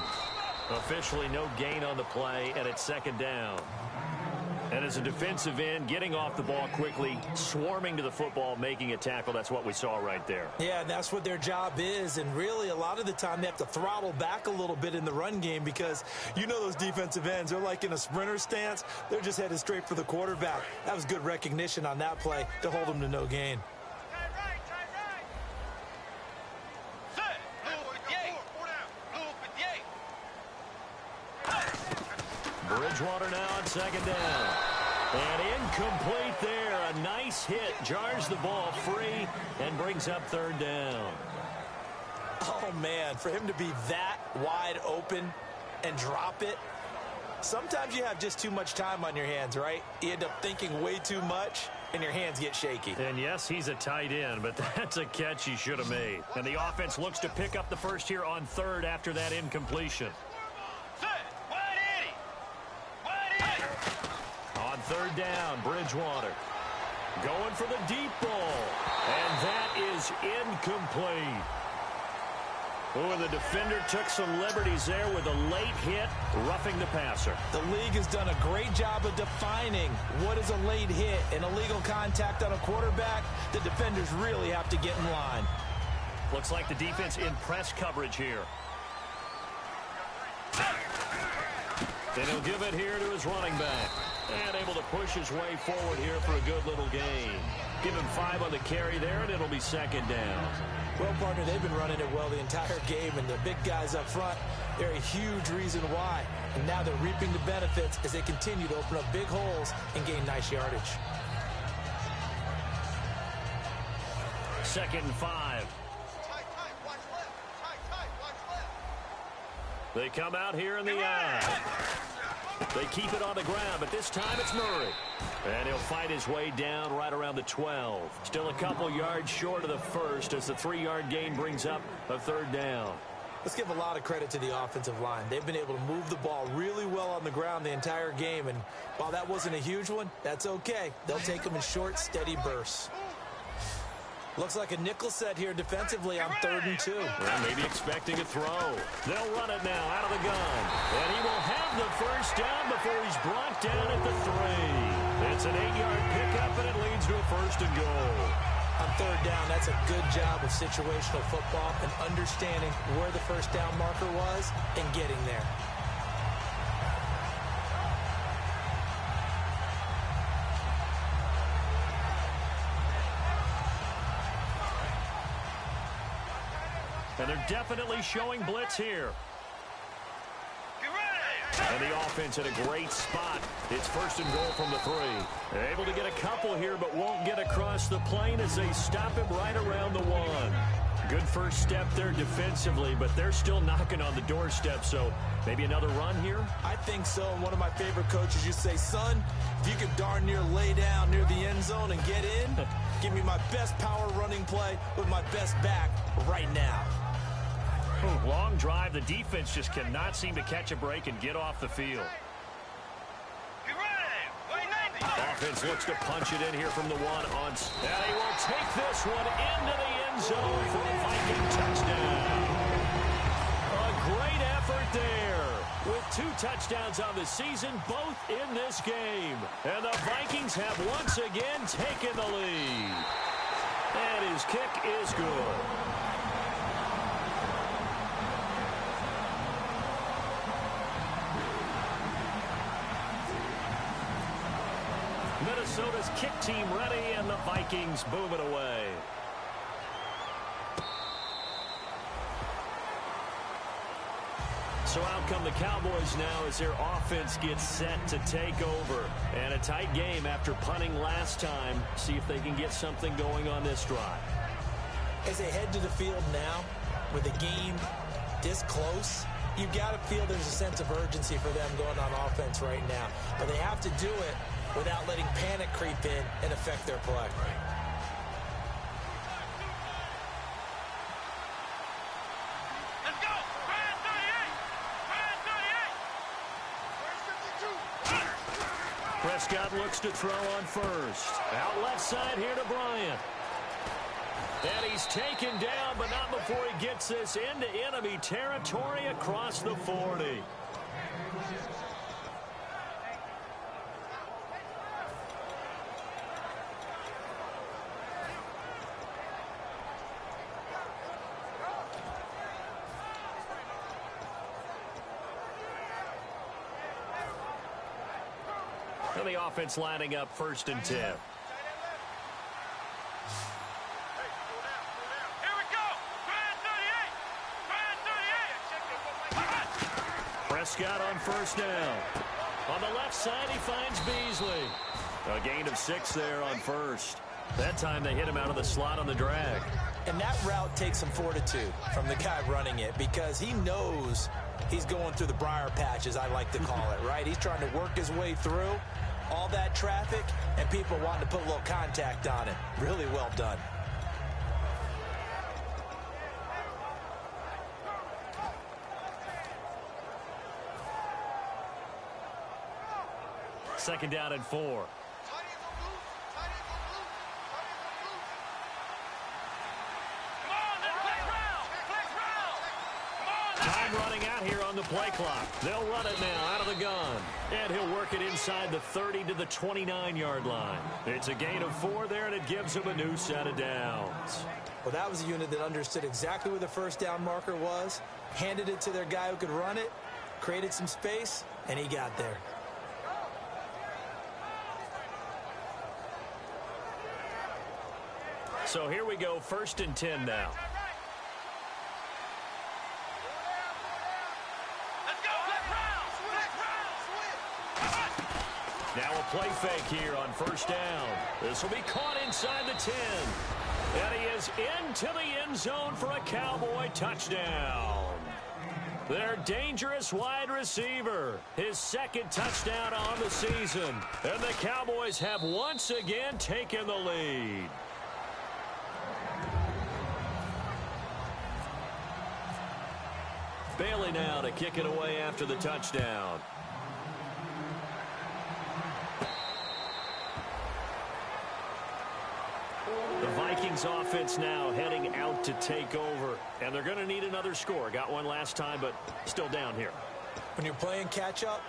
Officially no gain on the play, and it's second down. And as a defensive end, getting off the ball quickly, swarming to the football, making a tackle, that's what we saw right there. Yeah, that's what their job is, and really a lot of the time they have to throttle back a little bit in the run game because you know those defensive ends, they're like in a sprinter stance. They're just headed straight for the quarterback. That was good recognition on that play to hold them to no gain. Bridgewater now on second down. And incomplete there. A nice hit. Jars the ball free and brings up third down. Oh, man, for him to be that wide open and drop it, sometimes you have just too much time on your hands, right? You end up thinking way too much, and your hands get shaky. And, yes, he's a tight end, but that's a catch he should have made. And the offense looks to pick up the first here on third after that incompletion. On third down, Bridgewater going for the deep ball, and that is incomplete. Oh, and the defender took some liberties there with a late hit, roughing the passer. The league has done a great job of defining what is a late hit and illegal contact on a quarterback. The defenders really have to get in line. Looks like the defense in press coverage here. And he'll give it here to his running back. And able to push his way forward here for a good little gain. Give him 5 on the carry there, and it'll be second down. Well, partner, they've been running it well the entire game, and the big guys up front, they're a huge reason why. And now they're reaping the benefits as they continue to open up big holes and gain nice yardage. Second and 5. They come out here in the eye. They keep it on the ground, but this time it's Murray. And he'll fight his way down right around the 12. Still a couple yards short of the first as the 3-yard gain brings up a third down. Let's give a lot of credit to the offensive line. They've been able to move the ball really well on the ground the entire game. And while that wasn't a huge one, that's okay. They'll take them in short, steady bursts. Looks like a nickel set here defensively on 3rd and 2. Well, maybe expecting a throw. They'll run it now out of the gun. And he will have the first down before he's brought down at the 3. It's an 8-yard pickup, and it leads to a 1st and goal. On 3rd down, that's a good job of situational football and understanding where the first down marker was and getting there. And they're definitely showing blitz here. And the offense in a great spot. It's 1st and goal from the 3. They're able to get a couple here, but won't get across the plane as they stop him right around the 1. Good first step there defensively, but they're still knocking on the doorstep, so maybe another run here? I think so. And one of my favorite coaches used to say, son, if you could darn near lay down near the end zone and get in, give me my best power running play with my best back right now. Long drive. The defense just cannot seem to catch a break and get off the field. Offense looks to punch it in here from the 1 on. And he will take this one into the end zone for a Viking touchdown. A great effort there with 2 touchdowns on the season, both in this game. And the Vikings have once again taken the lead. And his kick is good. Minnesota's kick team ready, and the Vikings boom it away. So out come the Cowboys now as their offense gets set to take over. And a tight game after punting last time. See if they can get something going on this drive. As they head to the field now, with the game this close, you've got to feel there's a sense of urgency for them going on offense right now. But they have to do it without letting panic creep in and affect their play. Let's go! Brand 38! Brand 38! Prescott looks to throw on first. Out left side here to Bryant. And he's taken down, but not before he gets this into enemy territory across the 40. And the offense lining up 1st and 10. Prescott on 1st down. On the left side, he finds Beasley. A gain of 6 there on 1st. That time they hit him out of the slot on the drag. And that route takes some fortitude from the guy running it because he knows he's going through the briar patch, as I like to call it, right? He's trying to work his way through all that traffic and people wanting to put a little contact on it. Really well done. Second down and 4. Time running out here on the play clock. They'll run it now out of the gun. And he'll work it inside the 30 to the 29-yard line. It's a gain of 4 there, and it gives him a new set of downs. Well, that was a unit that understood exactly where the 1st down marker was, handed it to their guy who could run it, created some space, and he got there. So here we go, 1st and 10 now. Now a play fake here on 1st down. This will be caught inside the 10. And he is into the end zone for a Cowboy touchdown. Their dangerous wide receiver. His 2nd touchdown on the season. And the Cowboys have once again taken the lead. Bailey now to kick it away after the touchdown. The Vikings offense now heading out to take over. And they're going to need another score. Got one last time, but still down here. When you're playing catch-up,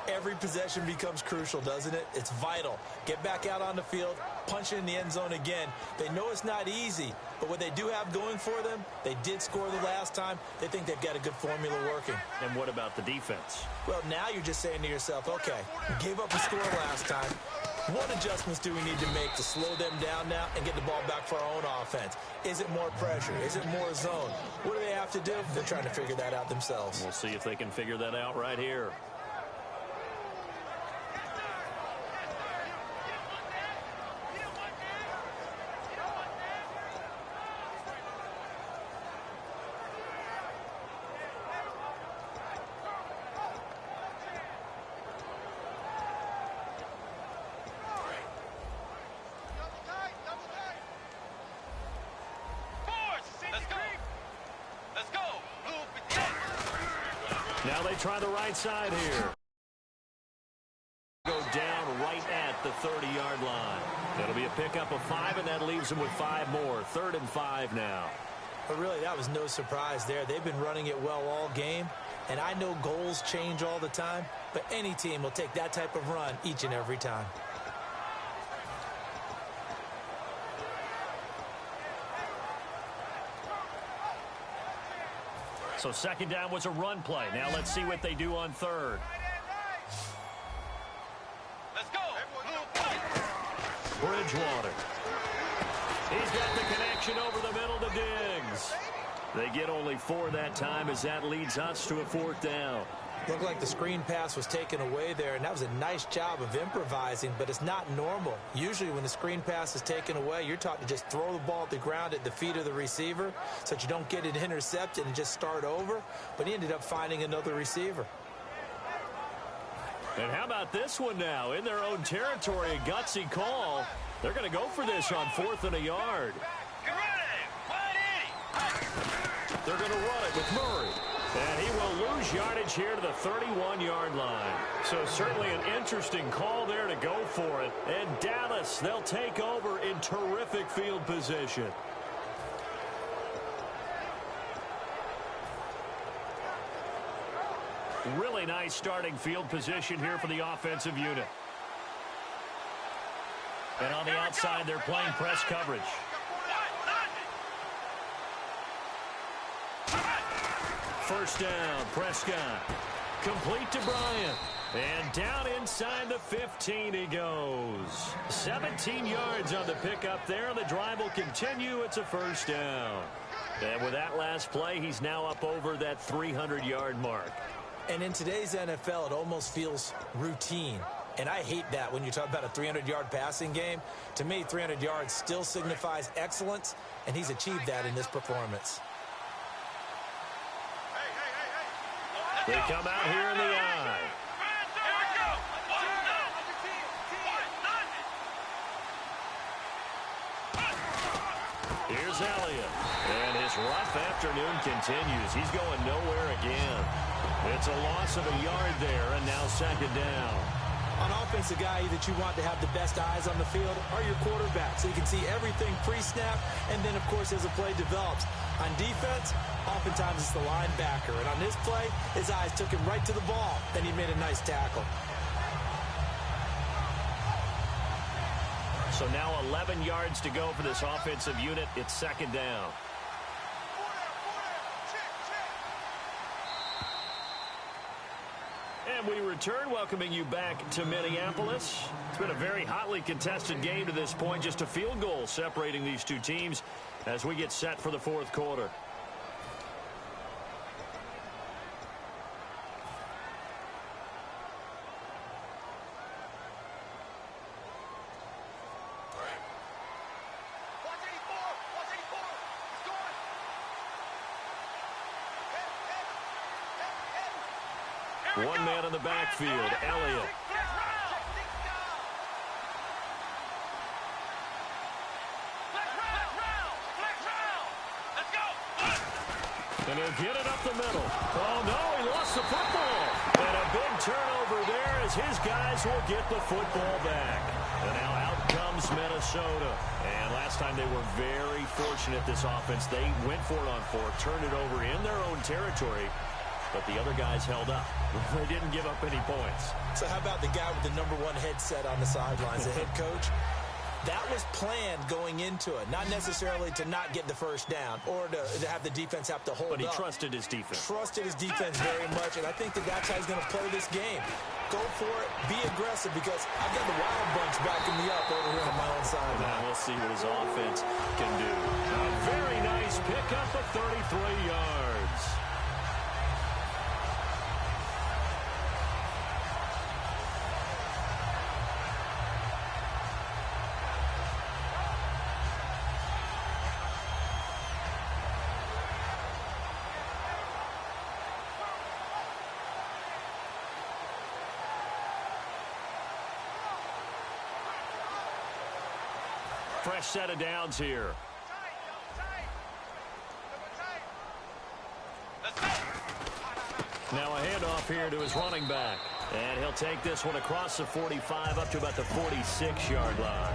every possession becomes crucial, doesn't it? It's vital. Get back out on the field, punch it in the end zone again. They know it's not easy, but what they do have going for them, they did score the last time. They think they've got a good formula working. And what about the defense? Well, now you're just saying to yourself, okay, we gave up a score last time. What adjustments do we need to make to slow them down now and get the ball back for our own offense? Is it more pressure? Is it more zone? What do they have to do? They're trying to figure that out themselves. We'll see if they can figure that out right here. Now they try the right side here. Go down right at the 30-yard line. That'll be a pickup of 5, and that leaves them with 5 more. 3rd and 5 now. But really, that was no surprise there. They've been running it well all game, and I know goals change all the time, but any team will take that type of run each and every time. So 2nd down was a run play. Now let's see what they do on 3rd. Let's go. Bridgewater. He's got the connection over the middle to Diggs. They get only 4 that time as that leads us to a 4th down. Looked like the screen pass was taken away there, and that was a nice job of improvising, but it's not normal. Usually when the screen pass is taken away, you're taught to just throw the ball at the ground at the feet of the receiver so that you don't get it intercepted and just start over, but he ended up finding another receiver. And how about this one now? In their own territory, a gutsy call. They're going to go for this on 4th and a yard. They're going to run it with Murray. And he will lose yardage here to the 31-yard line. So certainly an interesting call there to go for it. And Dallas, they'll take over in terrific field position. Really nice starting field position here for the offensive unit. And on the outside, they're playing press coverage. First down, Prescott. Complete to Bryant. And down inside the 15 he goes. 17 yards on the pickup there. The drive will continue. It's a first down. And with that last play, he's now up over that 300-yard mark. And in today's NFL, it almost feels routine. And I hate that when you talk about a 300-yard passing game. To me, 300 yards still signifies excellence, and he's achieved that in this performance. They come out here in the eye. Here's Elliott. And his rough afternoon continues. He's going nowhere again. It's a loss of a yard there, and now second down. On offense, the guy that you want to have the best eyes on the field are your quarterbacks, so you can see everything pre-snap, and then, of course, as the play develops. On defense, oftentimes it's the linebacker, and on this play, his eyes took him right to the ball, and he made a nice tackle. So now 11 yards to go for this offensive unit. It's second down. And we return, welcoming you back to Minneapolis. It's been a very hotly contested game to this point. Just a field goal separating these two teams as we get set for the fourth quarter. One man in the backfield, Elliott. And he'll get it up the middle. Oh, no, he lost the football. And a big turnover there as his guys will get the football back. And now out comes Minnesota. And last time they were very fortunate, this offense. They went for it on fourth, turned it over in their own territory. But the other guys held up. They didn't give up any points. So how about the guy with the #1 headset on the sidelines, the head coach? That was planned going into it, not necessarily to not get the first down or to have the defense have to hold up. But he trusted his defense. Trusted his defense very much, and I think that's how he's going to play this game. Go for it, be aggressive, because I've got the Wild Bunch backing me up over here on my own side. Now we'll see what his offense can do. A very nice pickup of 33 yards. Fresh set of downs here. Now a handoff here to his running back. And he'll take this one across the 45 up to about the 46-yard line.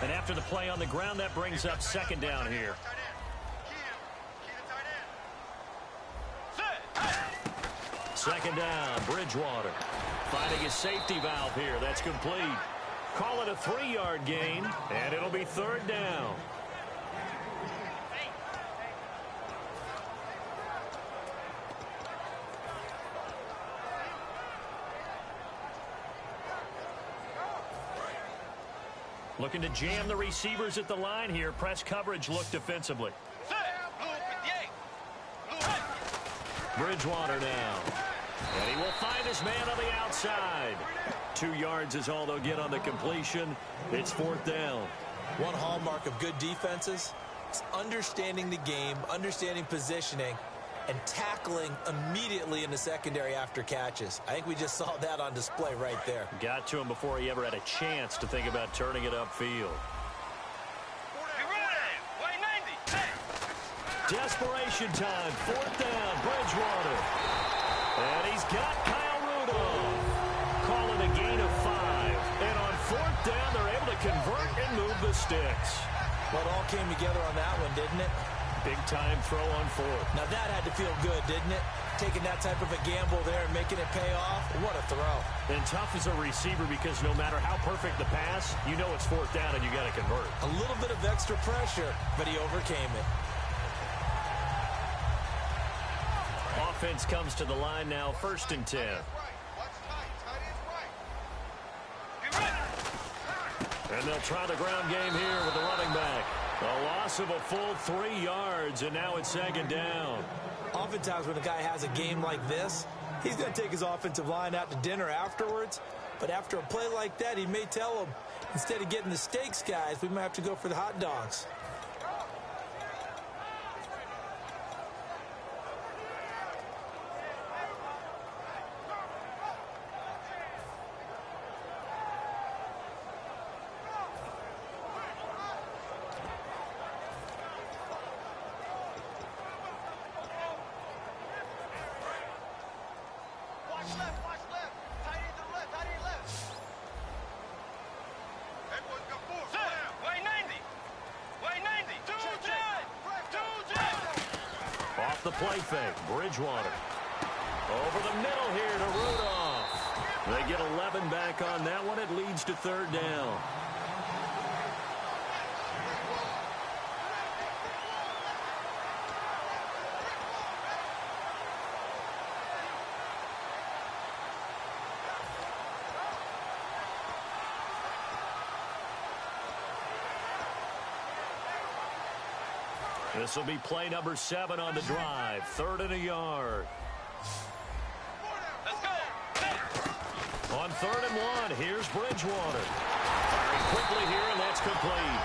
And after the play on the ground, that brings up second down here. Second down, Bridgewater. Finding his safety valve here. That's complete. Call it a 3-yard gain, and it'll be third down. Looking to jam the receivers at the line here. Press coverage look defensively. Bridgewater now. And he will find his man on the outside. 2 yards is all they'll get on the completion. It's fourth down. One hallmark of good defenses is understanding the game, understanding positioning, and tackling immediately in the secondary after catches. I think we just saw that on display right there. Got to him before he ever had a chance to think about turning it upfield. Desperation time. Fourth down. Bridgewater. And he's got Kyle Rudolph. Call sticks. Well, it all came together on that one, didn't it? Big-time throw on fourth. Now, that had to feel good, didn't it? Taking that type of a gamble there and making it pay off. What a throw. And tough as a receiver because no matter how perfect the pass, you know it's fourth down and you got to convert. A little bit of extra pressure, but he overcame it. Offense comes to the line now, 1st and 10. And they'll try the ground game here with the running back. A loss of a full 3 yards, and now it's 2nd down. Oftentimes when a guy has a game like this, he's going to take his offensive line out to dinner afterwards. But after a play like that, he may tell them, instead of getting the steaks, guys, we might have to go for the hot dogs. The play fake, Bridgewater. Over the middle here to Rudolph. They get 11 back on that one. It leads to 3rd down. This will be play number 7 on the drive. 3rd and a yard. Let's go. On 3rd and 1, here's Bridgewater. Firing quickly here, and that's complete.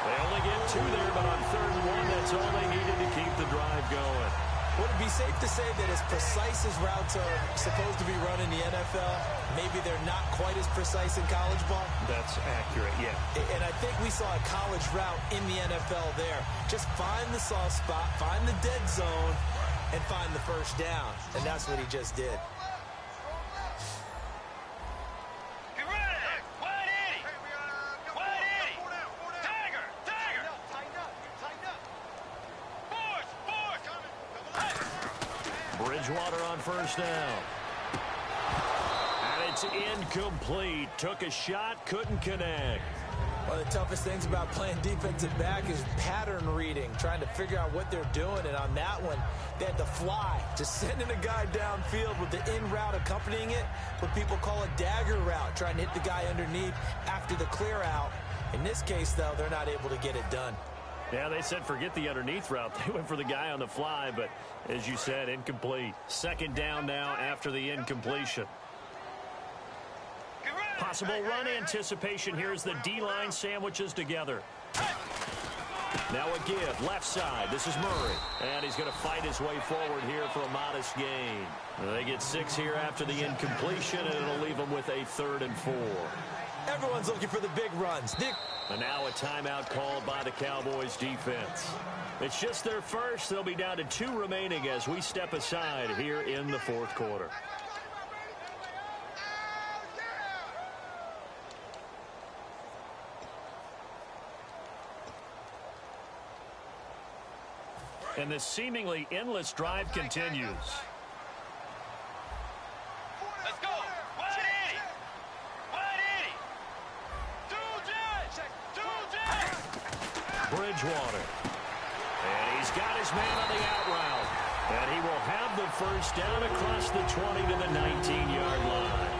They only get 2 there, but on 3rd and 1, that's all they needed to keep the drive going. Would it be safe to say that as precise as routes are supposed to be run in the NFL, maybe they're not quite as precise in college ball? That's accurate, yeah. And I think we saw a college route in the NFL there. Just find the soft spot, find the dead zone, and find the 1st down. And that's what he just did. Bridgewater on 1st down. And it's incomplete. Took a shot, couldn't connect. One of the toughest things about playing defensive back is pattern reading, trying to figure out what they're doing. And on that one, they had to fly, just sending a guy downfield with the in route accompanying it, what people call a dagger route, trying to hit the guy underneath after the clear out. In this case, though, they're not able to get it done. Yeah, they said forget the underneath route. They went for the guy on the fly, but as you said, incomplete. 2nd down now after the incompletion. Possible run anticipation here as the D-line sandwiches together. Now a give, left side. This is Murray. And he's going to fight his way forward here for a modest gain. They get 6 here after the incompletion, and it'll leave them with a 3rd and 4. Everyone's looking for the big runs. And now a timeout called by the Cowboys defense. It's just their first. They'll be down to 2 remaining as we step aside here in the 4th quarter. And this seemingly endless drive continues. Let's go. Wide 80. Wide 80. Bridgewater. And he's got his man on the out route. And he will have the 1st down across the 20 to the 19-yard line.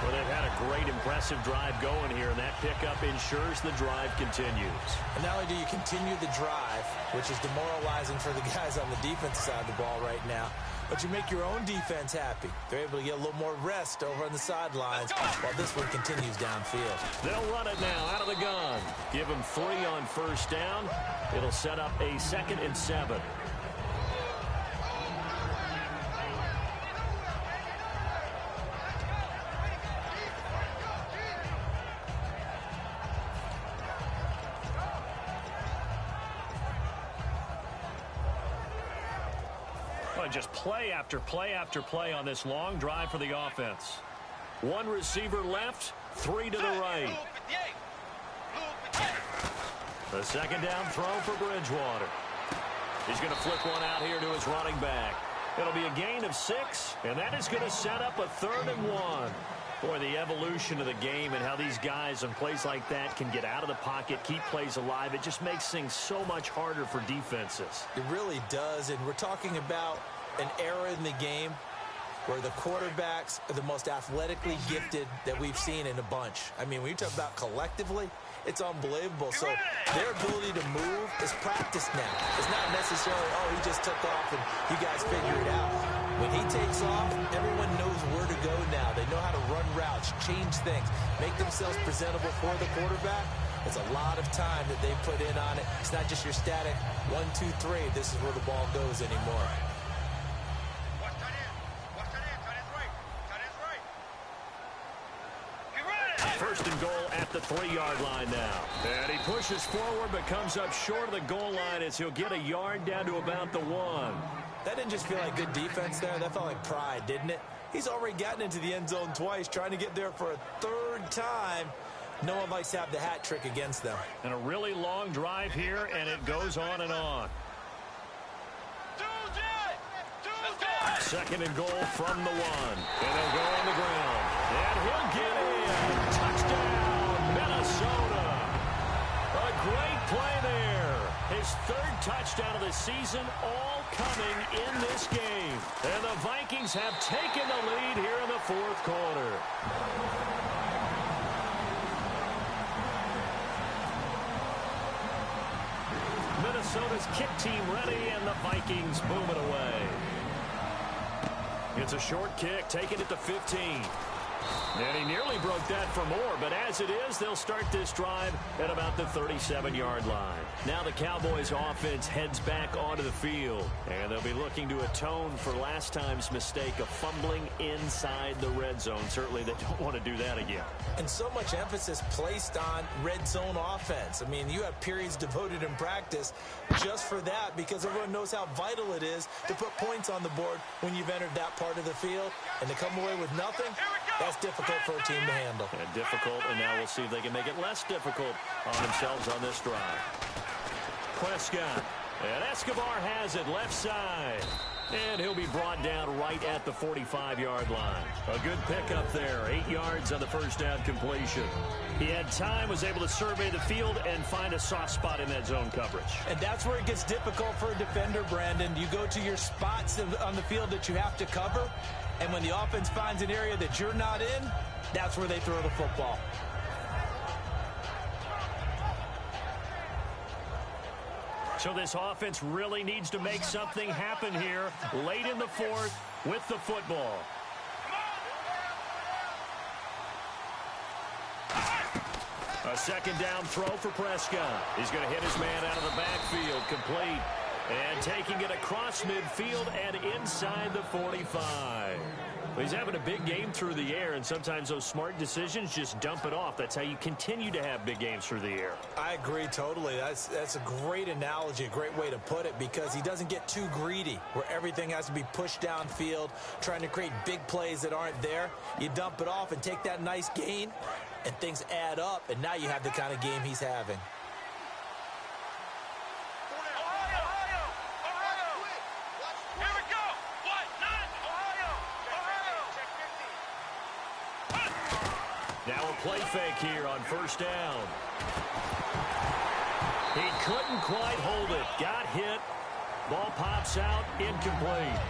Well, they've had a great, impressive drive going here, and that pickup ensures the drive continues. And not only do you continue the drive, which is demoralizing for the guys on the defensive side of the ball right now, but you make your own defense happy. They're able to get a little more rest over on the sidelines while this one continues downfield. They'll run it now out of the gun. Give them 3 on 1st down. It'll set up a 2nd and 7. Just play after play after play on this long drive for the offense. 1 receiver left, 3 to the right. A second down throw for Bridgewater. He's going to flip one out here to his running back. It'll be a gain of 6, and that is going to set up a 3rd and 1. Boy, the evolution of the game and how these guys on plays like that can get out of the pocket, keep plays alive, it just makes things so much harder for defenses. It really does, and we're talking about an era in the game where the quarterbacks are the most athletically gifted that we've seen in a bunch. I mean, when you talk about collectively, it's unbelievable. So their ability to move is practiced now. It's not necessarily, oh, he just took off and you guys figure it out. When he takes off, everyone knows where to go now. They know how to run routes, change things, make themselves presentable for the quarterback. It's a lot of time that they put in on it. It's not just your static 1, 2, 3. This is where the ball goes anymore. First and goal at the 3-yard line now. And he pushes forward but comes up short of the goal line as he'll get a yard down to about the 1. That didn't just feel like good defense there. That felt like pride, didn't it? He's already gotten into the end zone twice, trying to get there for a 3rd time. No one likes to have the hat trick against them. And a really long drive here, and it goes on and on. Second and goal from the 1. And they'll go on the ground. And he'll get in. Touchdown, Minnesota. A great play there. His 3rd touchdown of the season, all coming in this game. And the Vikings have taken the lead here in the 4th quarter. Minnesota's kick team ready, and the Vikings boom it away. It's a short kick, taking it to 15. And he nearly broke that for more, but as it is, they'll start this drive at about the 37-yard line. Now the Cowboys offense heads back onto the field, and they'll be looking to atone for last time's mistake of fumbling inside the red zone. Certainly they don't want to do that again. And so much emphasis placed on red zone offense. I mean, you have periods devoted in practice just for that because everyone knows how vital it is to put points on the board when you've entered that part of the field. And to come away with nothing, that's difficult for a team to handle. And difficult, and now we'll see if they can make it less difficult on themselves on this drive. Prescott, and Escobar has it left side. And he'll be brought down right at the 45-yard line. A good pickup there, 8 yards on the first down completion. He had time, was able to survey the field and find a soft spot in that zone coverage. And that's where it gets difficult for a defender, Brandon. You go to your spots on the field that you have to cover, and when the offense finds an area that you're not in, that's where they throw the football. So this offense really needs to make something happen here late in the 4th with the football. A second down throw for Prescott. He's going to hit his man out of the backfield, complete. And taking it across midfield and inside the 45. He's having a big game through the air, and sometimes those smart decisions just dump it off. That's how you continue to have big games through the air. I agree totally. That's a great analogy, a great way to put it, because he doesn't get too greedy where everything has to be pushed downfield, trying to create big plays that aren't there. You dump it off and take that nice gain, and things add up, and now you have the kind of game he's having. Now a play fake here on first down. He couldn't quite hold it. Got hit. Ball pops out. Incomplete.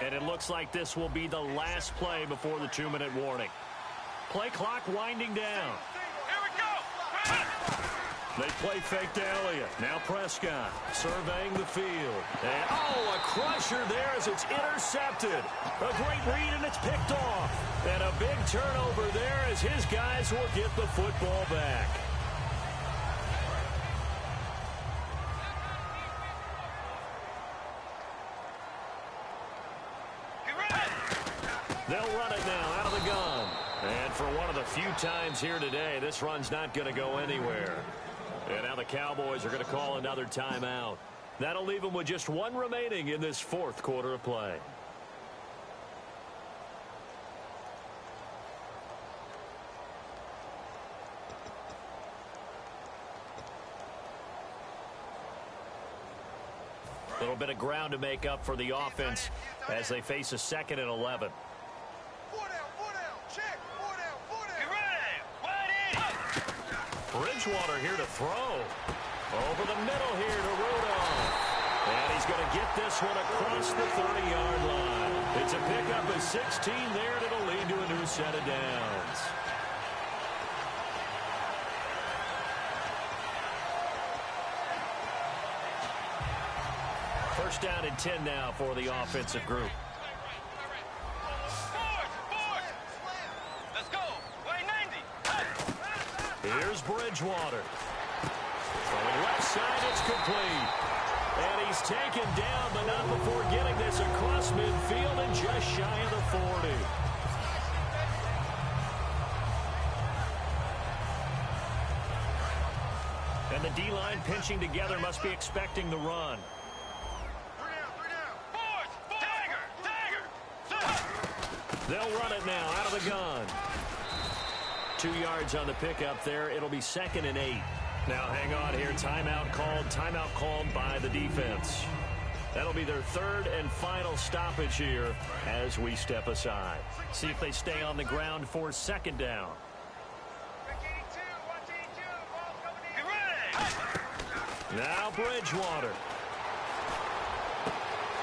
And it looks like this will be the last play before the 2-minute warning. Play clock winding down. Here we go. They play fake to Elliott. Now Prescott surveying the field. And, a crusher there as it's intercepted. A great read, and it's picked off. And a big turnover there as his guys will get the football back. They'll run it now out of the gun. And for one of the few times here today, this run's not going to go anywhere. And now the Cowboys are going to call another timeout. That'll leave them with just one remaining in this fourth quarter of play. A little bit of ground to make up for the offense as they face a 2nd and 11. Bridgewater here to throw. Over the middle here to Rudolph. And he's going to get this one across the 30-yard line. It's a pickup of 16 there, and it'll lead to a new set of downs. First down and 10 now for the offensive group. Let's go. Play 90. Here's Bridgewater. From the left side, it's complete. And he's taken down, but not before getting this across midfield and just shy of the 40. And the D-line pinching together must be expecting the run. They'll run it now out of the gun. 2 yards on the pickup there. It'll be 2nd and 8. Now hang on here. Timeout called by the defense. That'll be their 3rd and final stoppage here as we step aside. See if they stay on the ground for 2nd down. Now Bridgewater.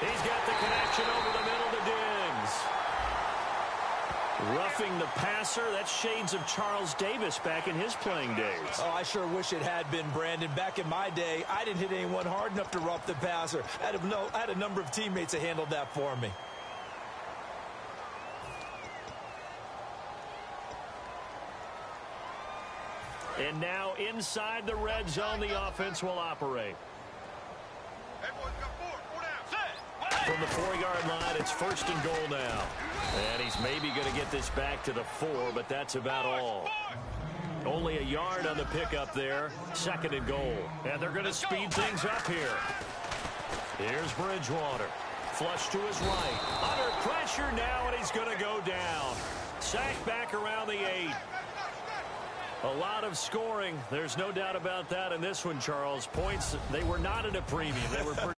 He's got the connection over the middle to Diggs. Roughing the passer, that's shades of Charles Davis back in his playing days. Oh, I sure wish it had been, Brandon. Back in my day, I didn't hit anyone hard enough to rough the passer. I had a number of teammates that handled that for me. And now inside the red zone, the offense will operate. From the 4-yard line, it's 1st and goal now. And he's maybe going to get this back to the 4, but that's about all. Only a yard on the pickup there. 2nd and goal. And they're going to speed things up here. Here's Bridgewater. Flush to his right. Under pressure now, and he's going to go down. Sacked back around the 8. A lot of scoring. There's no doubt about that in this one, Charles. Points, they were not at a premium. They were